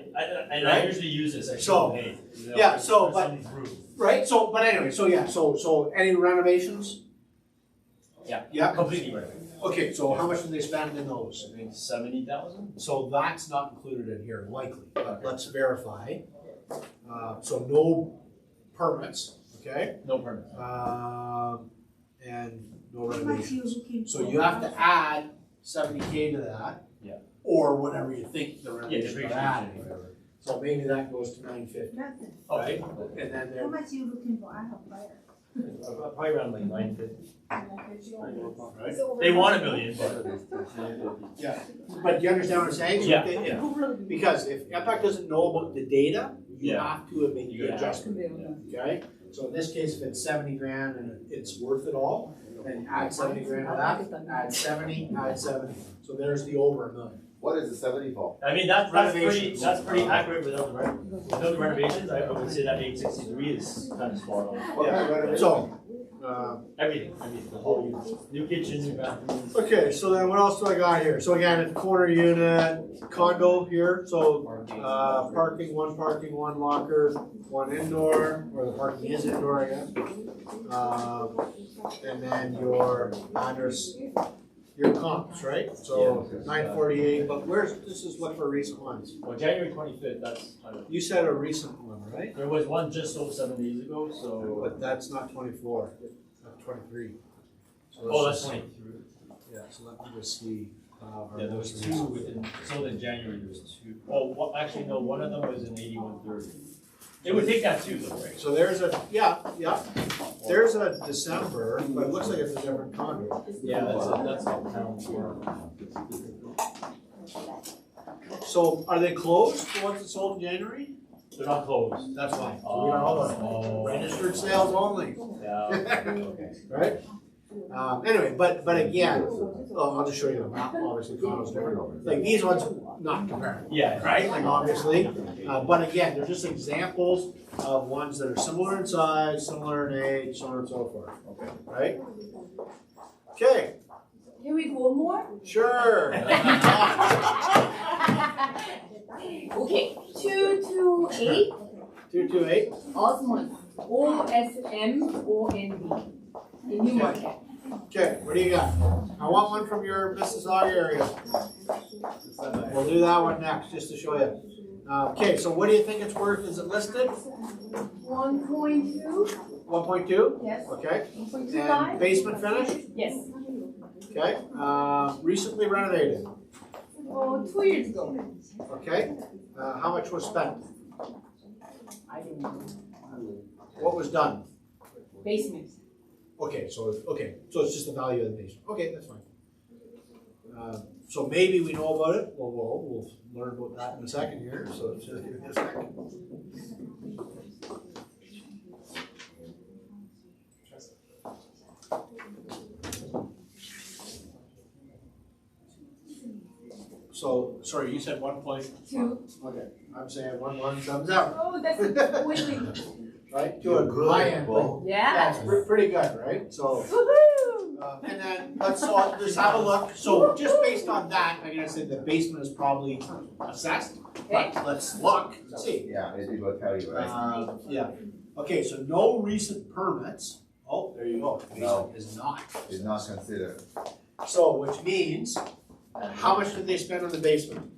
and Right? I usually use this. I So, show, hey, you know, yeah, so, for but- some proof. Right, so, but anyway, so yeah, so any renovations? Yeah. Yeah, Completely renovated. okay, so how much did they spend in those? I think 70,000. So that's not included in here, likely, but let's verify. So no permits, okay? No permit. And no How much you renovations. looking So for? you have to add 70K to that. Yeah. Or whatever you think the Yeah, renovations are depreciation. adding. So maybe that goes to 950, Nothing. right? And then How there, much you looking for? I have buyer. Probably around like 950. right? So They want $1 million, but Yeah, but do you understand what I'm saying? So Yeah, if- yeah. Because if MPAC doesn't know about the data, you Yeah. have to make You the gotta ask adjustment, okay? So in this case, if it's 70 grand and it's worth it all, then add 70 grand to that, add 70, add 70. So there's the over $1 million. What is the 70 for? I mean that's Renovations. pretty accurate without the renovations. I would say that 863 is kind of spot on. Yeah, so, Everything, the whole unit. New kitchen, new bathroom. okay, so then what else do I got here? So again, it's corner unit, condo here, so, parking, one locker, one indoor, or the parking is indoor, I guess. And then your address, your comps, right? So 948, but this is what for recent ones. Well, January 25th, that's kind of. You said a recent one, right? There was one just sold 7 days ago, so. But that's not 24, that's 23. So Oh, let's that's just- 23. Yeah, so let me just see. Yeah, there was 2 sold in January, there was 2. Oh, well, actually, no, one of them was in 8130. It would take that too, though, right? So there's yeah. There's a December, but it looks like it's a different condo. Yeah, that's a town square. So are they closed, the ones that sold in January? They're not closed. That's fine. So we don't know that. Oh. Registered sales only, Yeah, okay. right? Anyway, but again, I'll just show you the map, obviously condo's different. Like these ones, not comparable. Yeah, Right, like obviously, but again, they're just examples of ones that are similar in size, similar in age, so on and so forth, Okay. right? Okay, Can we go more? sure. Okay, 228 228, Osmond, OSMOND, in Newmarket. okay, what do you got? I want one from your Mississauga area. We'll do that one next, just to show you. Okay, so what do you think it's worth? Is it listed? 1.2, 1.2? yes. Okay. And 1.25, basement finished? yes. Okay. Recently renovated? 2 years ago. Okay. How much was spent? I don't know. What was done? Basement. Okay, so it's just the value of the basement. Okay, that's fine. So maybe we know about it. We'll learn about that in a second here, so just give me a second. So, sorry, you said 1.2. Okay, I'm saying 1.177. Oh, that's completely. Right, to a high end. Yeah. That's pretty good, right? So, Woohoo! and then let's just have a look. So, just based on that, I'm gonna say the basement is probably assessed. Okay. But let's look and see. Yeah, it will tell you, right? Yeah. Okay, so no recent permits. Oh, there you go. No. Basement is not. It's not considered. So, which means, how much did they spend on the basement?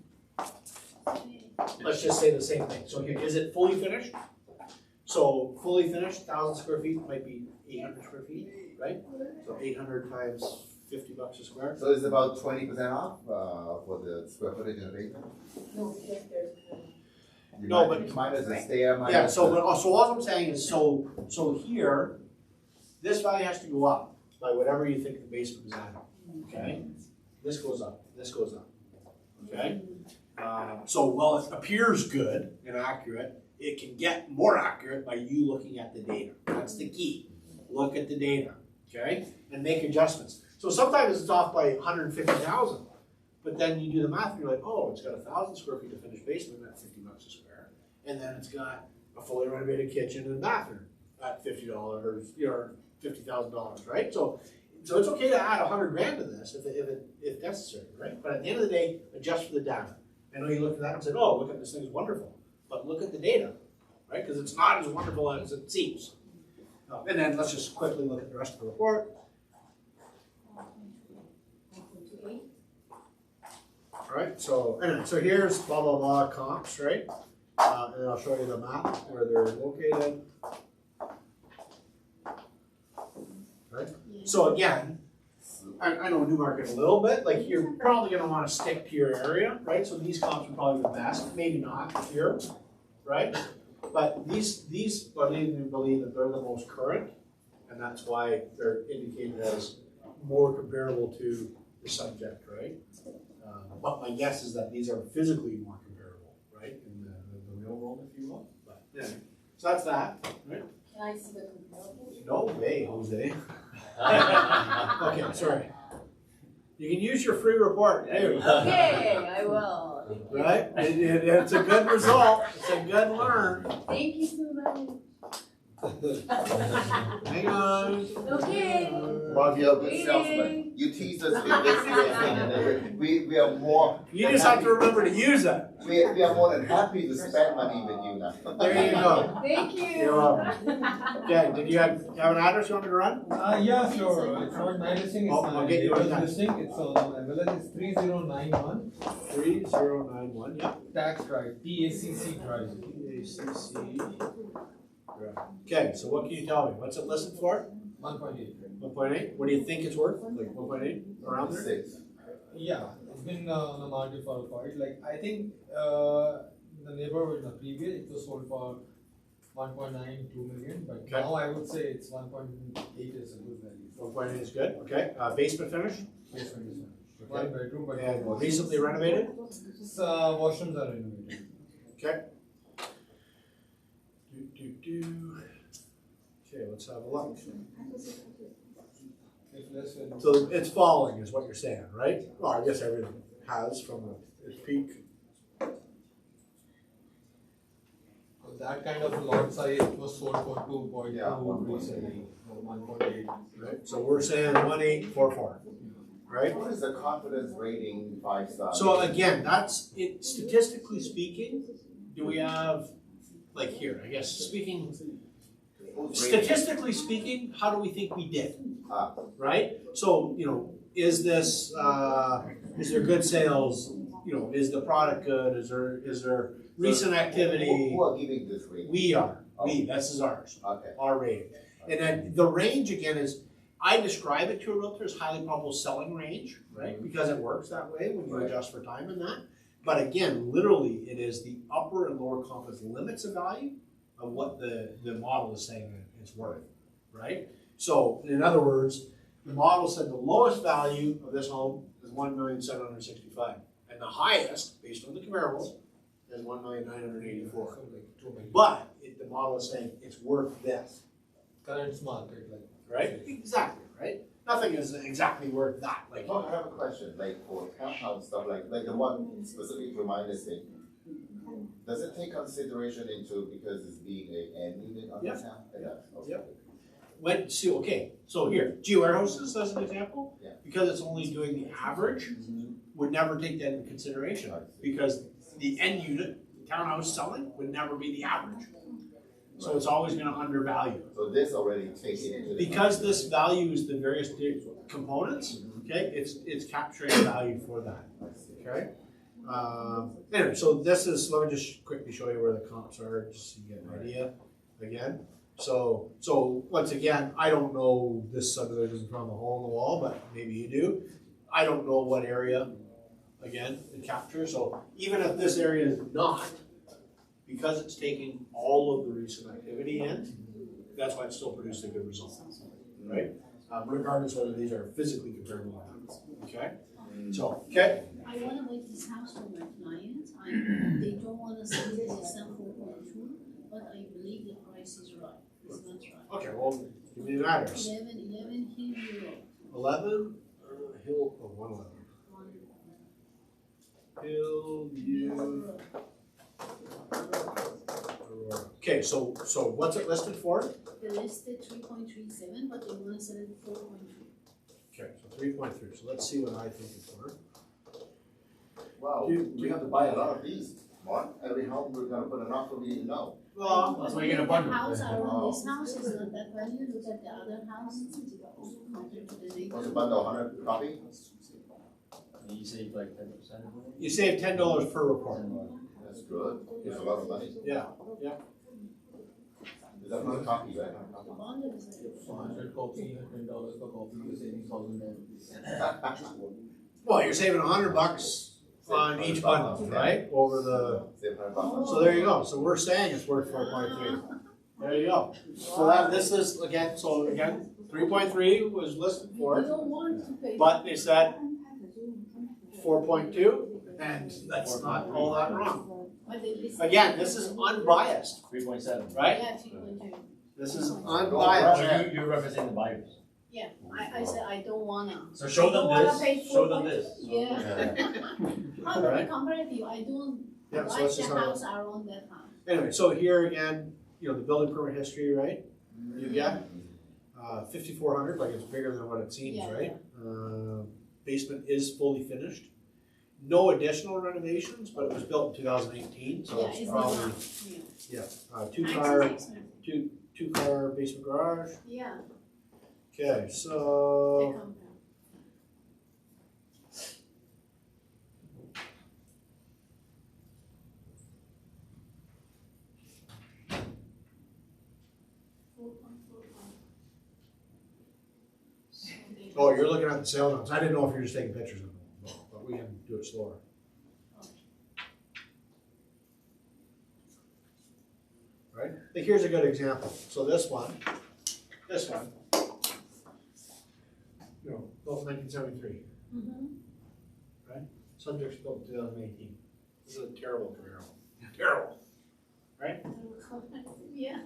Let's just say the same thing. So here, is it fully finished? So fully finished, 1,000 square feet might be 800 square feet, right? So 800 times $50 a square. So it's about 20% off for the square footage in the basement? No, but- Minus the stair, minus. Yeah, so all I'm saying is, so here, this value has to go up by whatever you think the basement is at, okay? This goes up, okay? So while it appears good and accurate, it can get more accurate by you looking at the data. That's the key. Look at the data, okay? And make adjustments. So sometimes it's off by 150,000, but then you do the math and you're like, oh, it's got 1,000 square feet of finished basement at $50 a square, and then it's got a fully renovated kitchen and bathroom at $50 or $50,000, right? So it's okay to add 100 grand to this if necessary, right? But at the end of the day, adjust for the data. I know you looked at that and said, oh, look at this thing is wonderful. But look at the data, right? Because it's not as wonderful as it seems. And then let's just quickly look at the rest of the report. All right, so here's blah, blah, blah comps, right? And then I'll show you the map where they're located. Right? So again, I know Newmarket a little bit, like you're probably gonna wanna stick to your area, right? So these comps are probably the best, maybe not here, right? But these I even believe that they're the most current, and that's why they're indicated as more comparable to the subject, right? But my guess is that these are physically more comparable, right? In the real world, if you will, but anyway. So that's that, right? Can I see the comparables? No way, Jose. Okay, sorry. You can use your free report, too. Okay, I will. Right? It's a good result. It's a good learn. Thank you so much. Hang on. Okay. Bob, you're a good salesman. You tease us with this thing, and we are more. You just have to remember to use it. We are more than happy to spend money with you now. There you go. Thank you. You're welcome. Okay, did you have an address you want me to run? Yeah, sure. It's not my listing, it's Oh, my I'll get you on neighbor's that. listing. It's on MLS, it's 3091 3091, yeah. Tax Drive, TACC Drive. TACC. Okay, so what can you tell me? What's it listed for? 1.8. 1.8? What do you think it's worth? Like 1.8? Around there? 6. Yeah, it's been on the market for a while. Like, I think the neighborhood in the previous, it was sold for 1.9, 2 million, but Okay. now I would say it's 1.8 is a good value. 1.8 is good, okay. Basement finish? Basement is finished. Okay. One bedroom, but And no washrooms. recently renovated? Washrooms are renovated. Okay. Okay, let's have a look. If less than So it's falling is what you're saying, right? Well, I guess everything has from its peak. that kind of lot size, it was sold for 2.2 Yeah, recently, or 1.8. Right, so we're saying 1844, right? What is the confidence rating 5 stars? So again, that's it. Statistically speaking, do we have like here? I guess statistically speaking, how do we think we did? Right. So is this is there good sales? Is the product good? Is there recent activity? Who are giving this rating? We are. This is ours. Okay. Our rating. And then the range again is, I describe it to a realtor as highly probable selling range, right? Because it works that way when you adjust for time and that. But again, literally, it is the upper and lower confidence limits of value of what the model is saying it's worth, right? So in other words, the model said the lowest value of this home is $1,765,000, and And the highest, based on the comparables, is 1,984,000. So like 2 million. But the model is saying it's worth this, Current market, like. right? Exactly, right? Nothing is exactly worth that, like. I have a question, like for townhouse stuff, like the one specific to my listing. Does it take consideration into, because it's being a end unit on the Yeah. town? Yeah. Okay. Yep. When, see, okay, so here, geo warehouses as an example, Yeah. because it's only doing the average, would never take that into consideration, because the end unit, the townhouse selling, would never be the average. So it's always gonna undervalue. So this already takes it into the. Because this values the various components, okay, it's capturing value for that, okay? Anyway, so this is, let me just quickly show you where the comps are, just so you get an idea, again. So once again, I don't know this subdivision from a hole in the wall, but maybe you do. I don't know what area, again, it captures, so even if this area is not, because it's taking all of the recent activity in, that's why it's still producing good results, right? Regardless whether these are physically comparable or not, okay? So, okay, I wanna make this house for my client, they don't wanna sell it less than 4.2, but I believe the price is right, it's not right. okay, well, give me the address. 11 Hillview Road. 11, Hill, oh, 111. Hillview. Okay, so what's it listed for? They listed 3.37, but they wanna sell it 4.2. Okay, so 3.3, so let's see what I think it's worth. Wow, we have to buy a lot of these, Mark, every home we're gonna put an offer, we didn't know. Well, that's why you get a The bundle. house around this house is not that value, look at the other house compared to the neighbor. What's the bundle, 100 copy? You save like 10%. you save $10 per report. That's good, it's a lot of money. Yeah, Is that 100 copy, right? The bundle is like 100 copy, $10 per copy, you're saving $1,000. well, you're saving $100 on each bundle, right? Over the, Save 100 bucks. so there you go, so we're saying it's worth 4.3. There you go. So this is, again, 3.3 was listed we for, don't want to pay. but they said 4.2, and that's not all that wrong. But they listed. Again, this is unbiased, 3.7. right? Yeah, 3.2. This is So unbiased. you represent the buyers. Yeah, I said I don't wanna. So show I don't them wanna pay this, show them 4.2. this. Yeah. How to be comparative, I don't Yeah, so like that's the just how. house around that house. Anyway, so here again, the building permit history, right? You get 5,400, like it's bigger than what it seems, Yeah, right? Basement is fully finished. No additional renovations, but it was built in 2018, so Yeah, it's it's probably, not, yeah. two car basement garage. Yeah, Okay, they so come down. oh, you're looking at the sales notes. I didn't know if you were just taking pictures of them, but we can do it slower. Right? Like here's a good example. So this one, built in 1973. Subject's built in 2018. This is a terrible comparable. Terrible. Yeah.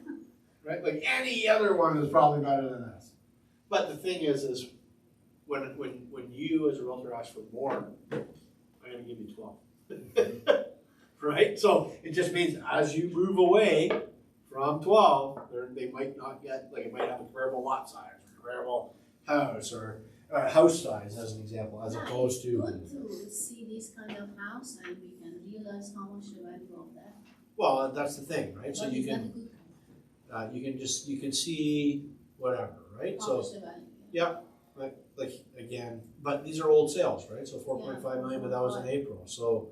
Right? Like any other one is probably better than this. But the thing is when you as a realtor ask for more, I'm gonna give you 12. Right? So it just means as you move away from 12, they might not get, like it might have a comparable lot size, or comparable house, or house size as an example, as opposed to. Good to see this kind of house and we can realize how much the value of that. Well, that's the thing, right? So But you it's not a can, good you can see whatever, right? how So, much the value. yeah, like again, but these are old sales, right? So 4.5 million, but that was in April. So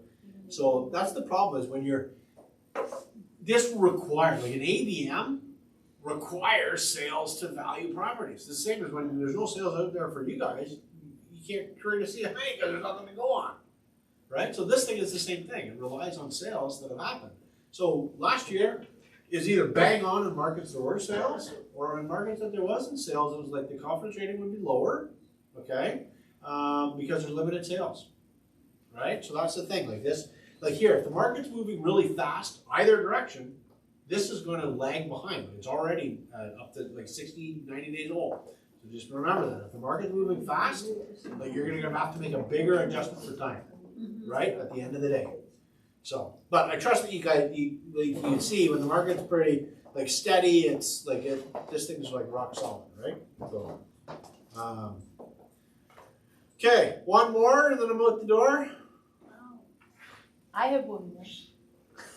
that's the problem, is when this requires, like an AVM requires sales to value properties. The same as when there's no sales out there for you guys, you can't create a CFA because there's nothing to go on, right? So this thing is the same thing. It relies on sales that have happened. So last year is either bang on in markets there were sales, or in markets that there wasn't sales, it was like the confidence rating would be lower, okay? Because there's limited sales, right? So that's the thing, like this, like here, if the market's moving really fast, either direction, this is gonna lag behind. It's already up to like 60, 90 days old. So just remember that, if the market's moving fast, like you're gonna have to make a bigger adjustment for time, right, at the end of the day. So, but I trust that you guys, you can see when the market's pretty like steady, it's like this thing's like rock solid, right? So, okay, one more and then I'm out the door. I have one more.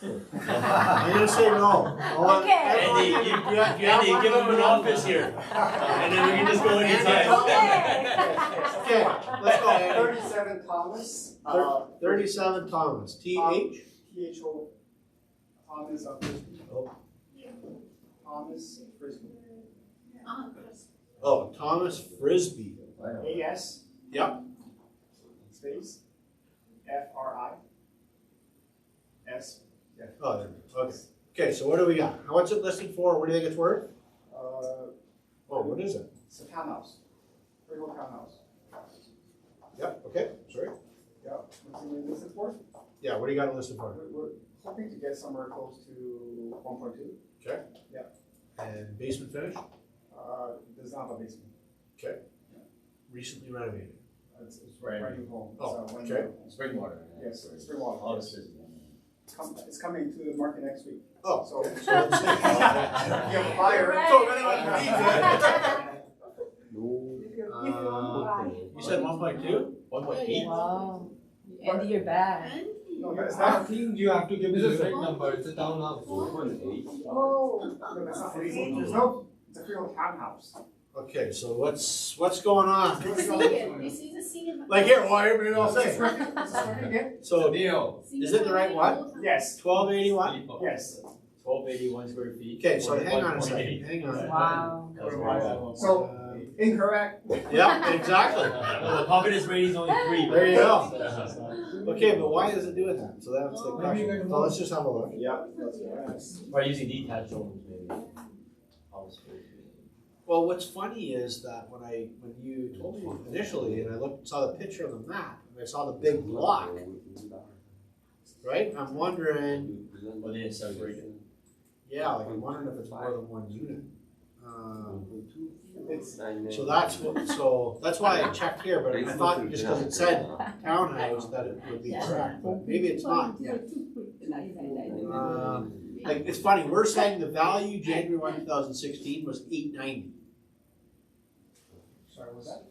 I'm gonna say no. Okay. Andy, Andy, give him an office here, and then we can just go anytime. Okay, let's go, Andy. 37 Thomas. 37 Thomas, T-H? T-H-O, Thomas Frisbee. Oh. Thomas Frisbee. Oh, Thomas Frisbee. A-S. Yep. Space. F-R-I. S. Yeah. Oh, there we go. Okay. Okay, so what do we got? What's it listed for? What do you think it's worth? Oh, what is it? It's a townhouse. Freehold townhouse. Yep, okay, sorry. Yeah. What's it listed for? Yeah, what do you got it listed for? We're hoping to get somewhere close to 1.2. Okay. Yeah. And basement finish? Does not have a basement. Okay. Recently renovated. It's brand new home. Oh, It's, okay. Spring water. Yes, spring water. All Yes. this is. It's coming to the market next week. Oh, So, okay. if So let's see. you have a buyer. So if anyone needs If you want to buy. it. You said 1.2? 1.8? Wow. Andy, you're bad. No, but it's I not. think you have to give This the is right number, it's a townhouse. Oh, No, that's not freehold. There's no. It's a freehold townhouse. Okay, so what's going on? You see the scene? Like here, well, everybody else Is say. this working? Is this working again? So Deal. Is it the right one? Yes. 1281? Yes. 1281 square feet. Okay, so hang on a 1.8. second, hang on. Wow. That's right. So, incorrect. Yeah, exactly. Well, the confidence rating is only 3. There you go. So it's not- Okay, but why is it doing that? So that's the Oh, maybe you question. can So let's just have a look. Yeah, that's correct. By using detached homes, maybe. House space. Well, what's funny is that when you told me initially, and I saw the picture on the map, and I saw the big block, right? I'm wondering, Or they didn't separate it. yeah, like I'm wondering if it's more than one unit. It's, So that's why I checked here, but I thought just because it said townhouse that it would be correct, but maybe it's not. Like it's funny, we're saying the value January 1, 2016 was $890. sorry, was that?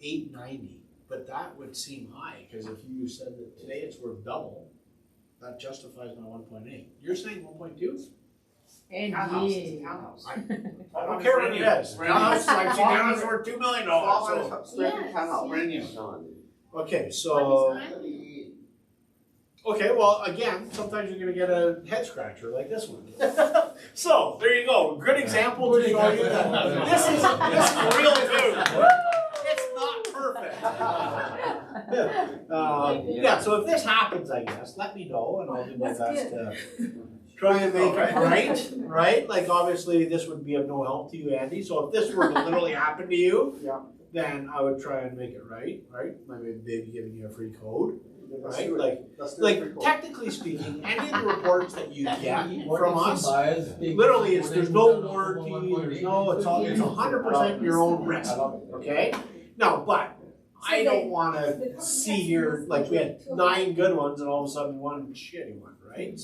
890, but that would seem high, because if you said that today it's worth double, that justifies my 1.8. You're saying 1.2? Townhouse, it's a Andy. townhouse. I don't care what it is. Townhouse, I've seen townhouse worth $2 million. So. Yes, Okay, so, okay, well, again, sometimes you're gonna get a head scratcher like this one. So, there you go, good example to show you that this is real too. It's not perfect. Yeah, so if this happens, I guess, let me know and I'll do my best to try and make it right, right? Like obviously this would be of no help to you, Andy, so if this were to literally happen to you, Yeah. then I would try and make it right? Maybe giving you a free code, Let's right? do it. Like, Let's do it pretty like cool. technically speaking, any of the reports that you get from us, literally Literally, there's no warranty, it's 100% your own risk, okay? No, but I don't wanna see here, like we had 9 good ones and all of a sudden 1 shitty one, right?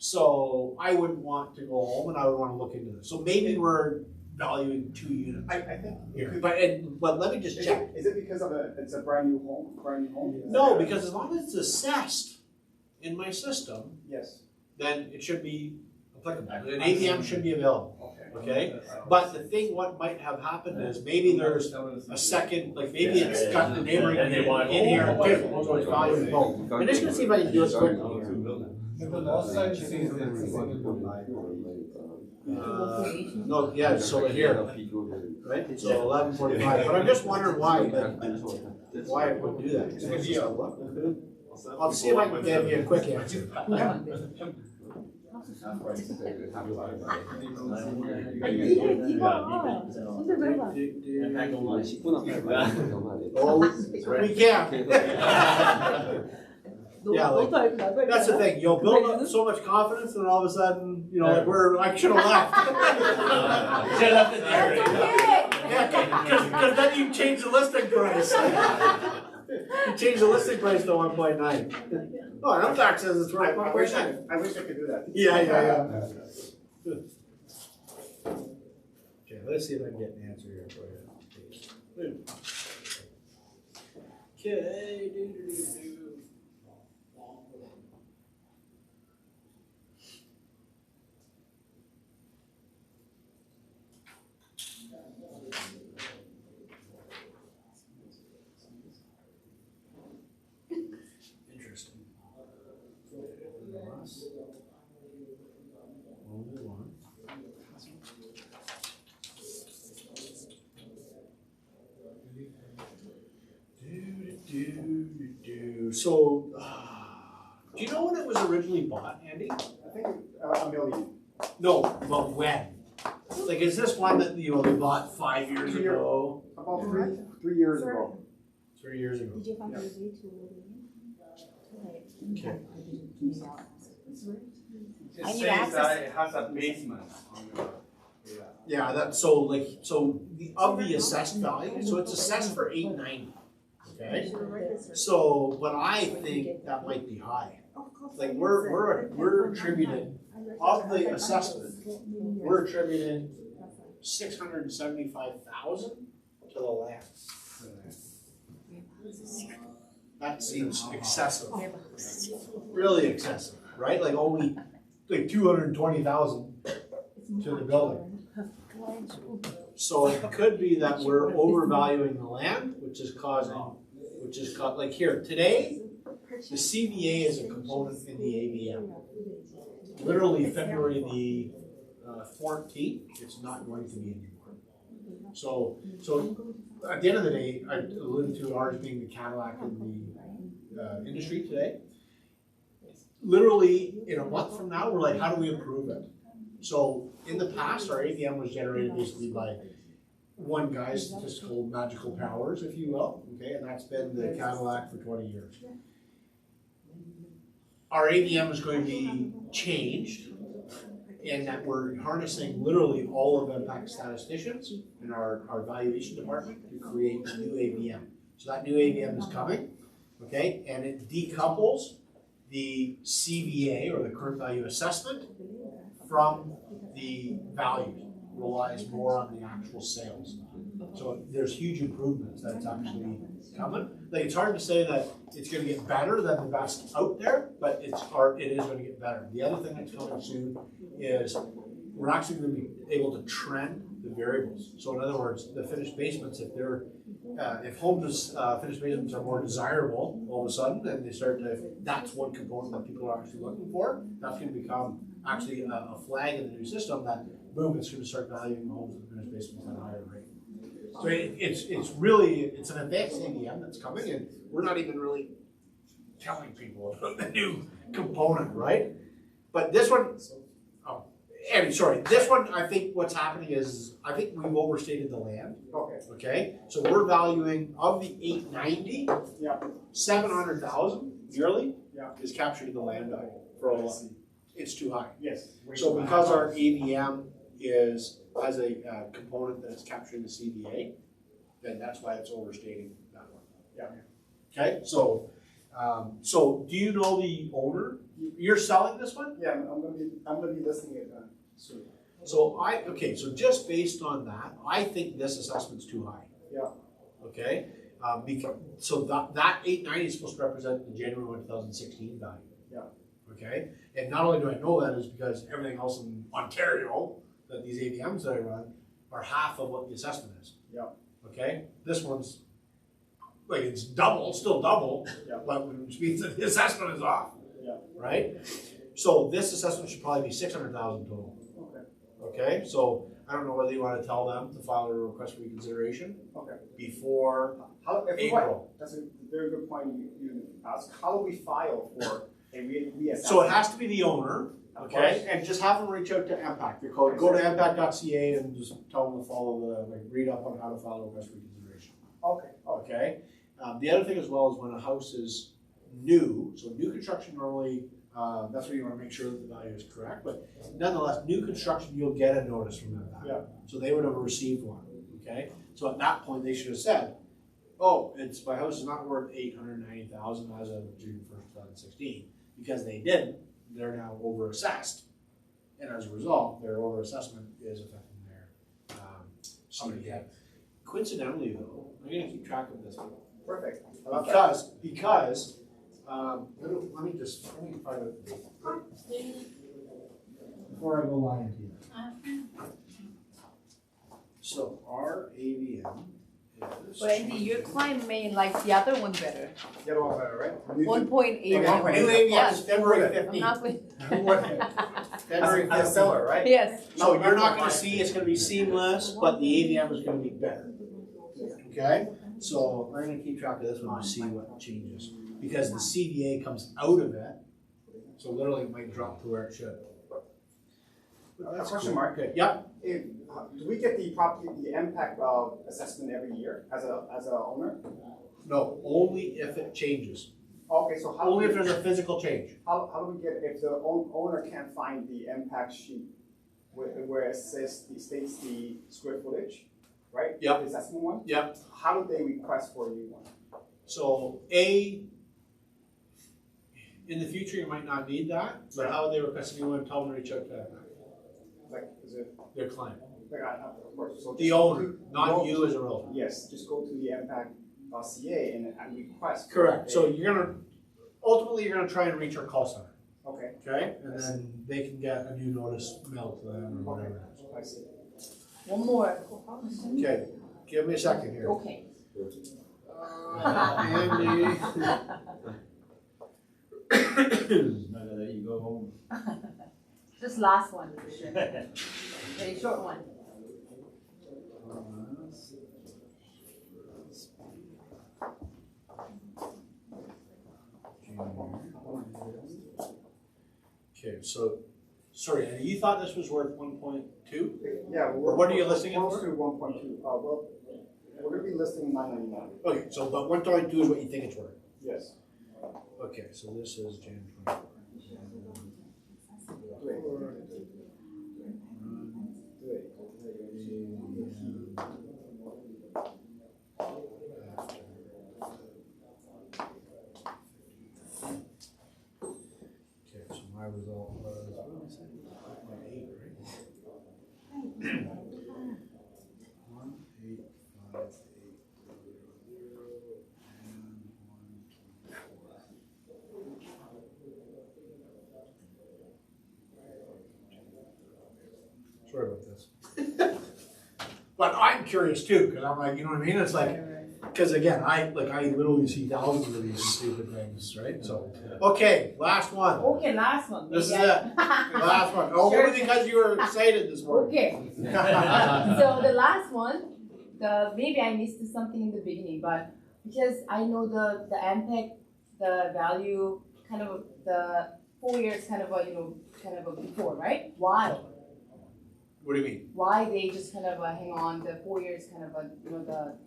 So I wouldn't want to go home and I would wanna look into this. So maybe we're valuing 2 units I think. here, but let me just check. Is it because of it's a brand new home? No, because as long as it's assessed in my system, Yes. then it should be applicable. An ATM should be available, okay? But the thing, what might have happened is maybe there's a second, like maybe it's got the neighboring And they want- in here too, so it's valuable both. I'm just gonna see if I can do it quickly here. But the loss side says it's a single No, yeah, it's over here, right? So 11:45, but I'm just wondering why it would do that. So let's just have a look. I'll see if I can give you a quick answer. MPAC don't lie. 不能拍吧？ Oh, we can. Yeah, like, that's the thing, you'll build up so much confidence and all of a sudden, you know, like I should have left. Shut up in there. Yeah, cause then you change the listing price. You change the listing price to 1.9. Oh, and MPAC says it's worth I wish 1.9. I could do that. Yeah. Okay, let's see if I can get an answer here for you. Okay, do. Interesting. Only one. So, do you know when it was originally bought, Andy? I think $1 million. No, but when? Like, is this one that, you know, they bought 5 years ago? About 3 years ago. 3 years ago. Did you find a way to? Okay. It I need says access. that it has a basement on the, Yeah, that's so of the assessed value, so it's assessed for 890. Okay? So, but I think that might be high. Like we're attributing of the assessment, we're attributing 675,000 to the land. That seems excessive. Really excessive, right? Like only like 220,000 to the building. So it could be that we're overvaluing the land, which is like here today, the CVA is a component in the AVM. Literally February the 14th, it's not going to be anymore. So at the end of the day, I alluded to ours being the Cadillac in the industry today. Literally in a month from now, we're like, how do we improve it? So in the past, our AVM was generated basically by one guy's statistical magical powers, if you will, okay, and that's been the Cadillac for 20 years. Our AVM is going to be changed in that we're harnessing literally all of MPAC statisticians in our valuation department to create a new AVM. So that new AVM is coming, okay, and it decouples the CVA or the current value assessment from the value, relies more on the actual sales. So there's huge improvements that's actually coming. Like it's hard to say that it's going to get better than the best out there, but it is going to get better. The other thing that's coming soon is we're actually going to be able to trend the variables. So in other words, the finished basements, if homes finished basements are more desirable all of a sudden, and they start to, that's one component that people are actually looking for. That's going to become actually a flag in the new system that boom, it's going to start valuing homes with finished basements at a higher rate. So it's an advanced AVM that's coming, and we're not even really telling people about the new component, right? But this one, this one, I think what's happening is, I think we've overstated the land. Okay. Okay, so we're valuing of the 890, 700,000 yearly is captured in the land value for all. It's too high. Yes. So because our AVM has a component that is capturing the CVA, then that's why it's overstating that one. Yeah. Okay, so do you know the owner? You're selling this one? Yeah, I'm gonna be listing it soon. So so just based on that, I think this assessment's too high. Yeah. Okay, so that 890 is supposed to represent the January 1, 2016 value. Yeah. Okay, and not only do I know that is because everything else in Ontario that these AVMs that I run are half of what the assessment is. Yeah. Okay, this one's like it's double, still double, but which means that the assessment is off. Yeah. Right. So this assessment should probably be 600,000 total. Okay, so I don't know whether you want to tell them to file a request for reconsideration before April. That's a very good point you asked. How do we file for So it has to be the owner, okay, and just have them reach out to MPAC. They're called, go to MPAC.ca and just tell them to follow read up on how to file a request for reconsideration. Okay. Okay. The other thing as well is when a house is new, so new construction normally, that's where you want to make sure that the value is correct. But nonetheless, new construction, you'll get a notice from MPAC. Yeah. So they would have received one. Okay. So at that point, they should have said, "Oh, my house is not worth $890,000 as of June 1st, 2016." Because they didn't, they're now overassessed, and as a result, their overassessment is affecting their CDA. Coincidentally, though, I'm going to keep track of this Perfect. because let me find out the date before I go lying to you. So our AVM is. But Andy, your client may like the other one better. Get all better, right? 1.8. New AVM is February I'm 15th. not going. February As a seller, right? Yes. So you're not going to see it's going to be seamless, but the AVM is going to be better. Okay? So I'm going to keep track of this one to see what changes. Because the CVA comes out of it, so literally it might drop to where it should. That's question mark. Okay. Yep. Do we get the MPAC assessment every year as a owner? No, only if it changes. Okay, so Only if there's a physical change. how do we get, if the owner can't find the MPAC sheet where it states the square footage, right? Yep. The assessment one? Yep. How do they request for a new one? So in the future you might not need that, but how would they request a new one? Tell them to reach out to that. Like, is it, Their client. like, of course, so The just owner, go not you to- as a realtor. Yes, just go to the MPAC.ca and request. Correct. So ultimately you're gonna try and reach our call center, Okay, okay? And then they can get a new notice mailed to them or whatever it is. I see. One more. Okay, give me a second here. Okay. Andy. Not gonna let you go home. Just last one. Very short one. Okay, so, sorry, Andy, you thought this was worth 1.2? Yeah, What are you listing it close for? to 1.2. Well, we're gonna be listing 999. Okay, so but 1.2 is what you think it's worth. Yes. Okay, so this is Jan 24. Okay, so my result was, what did I say? 1.8, right? 1.85800 and 124. Sorry about this. But I'm curious too, because I'm like, you know what I mean? It's like, because again, I literally see thousands of these stupid things, right? So, okay, last one. Okay, last one. This is Maybe it. Last one. Oh, Sure. only because you were excited this morning. Okay. So the last one, maybe I missed something in the beginning, but because I know the MPAC, the value, kind of the 4 years kind of before, right? Why? What do you mean? Why they just kind of hang on the 4 years kind of the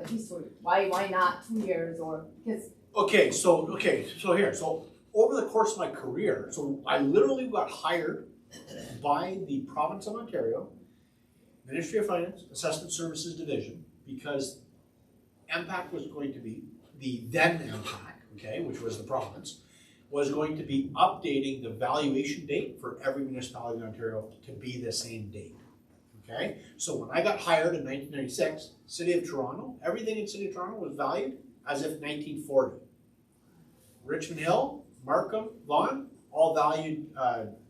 history? Why not 2 years or because? Okay, so here, so over the course of my career, so I literally got hired by the province of Ontario, Ministry of Finance, Assessment Services Division, because MPAC was going to be, the then MPAC, okay, which was the province, was going to be updating the valuation date for every municipality in Ontario to be the same date. Okay? So when I got hired in 1996, City of Toronto, everything in City of Toronto was valued as if 1940. Richmond Hill, Markham, Vaughan, all valued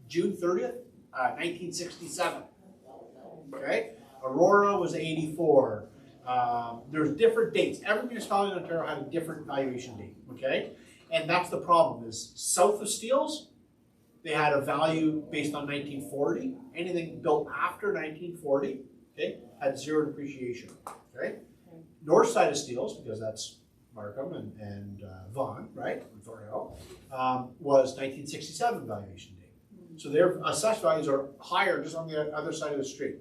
June 30th, 1967. Okay? Aurora was 84. There's different dates. Every municipality in Ontario had a different valuation date. Okay? And that's the problem is south of Steeles, they had a value based on 1940. Anything built after 1940, okay, had zero depreciation. Okay? North side of Steeles, because that's Markham and Vaughan, right, in Thornhill, was 1967 valuation date. So their assessed values are higher just on the other side of the street.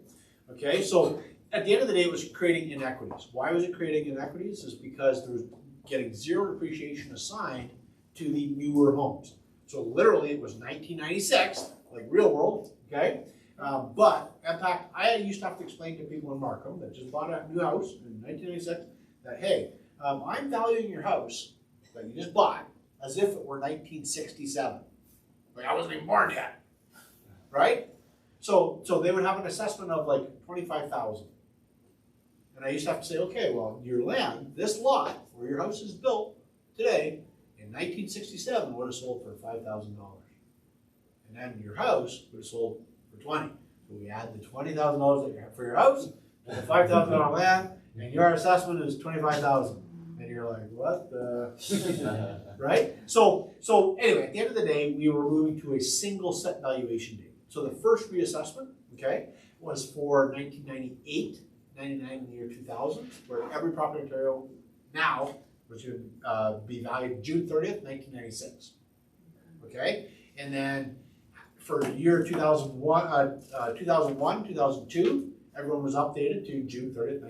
Okay, so at the end of the day, it was creating inequities. Why was it creating inequities? Is because there was getting zero depreciation assigned to the newer homes. So literally, it was 1996, like real world. Okay, but MPAC, I used to have to explain to people in Markham that just bought a new house in 1996 that hey, I'm valuing your house that you just bought as if it were 1967. Like I wasn't even born yet, right? So they would have an assessment of like 25,000. And I used to have to say, okay, well, your land, this lot where your house is built today in 1967 would have sold for $5,000. And then your house would have sold for 20. So we add the $20,000 that you have for your house to the $5,000 land, and your assessment is 25,000. And you're like, what the, right? So anyway, at the end of the day, we were moving to a single set valuation date. So the first reassessment, okay, was for 1998, 99 in the year 2000, where every property in Ontario now was going to be valued June 30th, 1996. Okay, and then for the year 2001, 2002, everyone was updated to June 30th,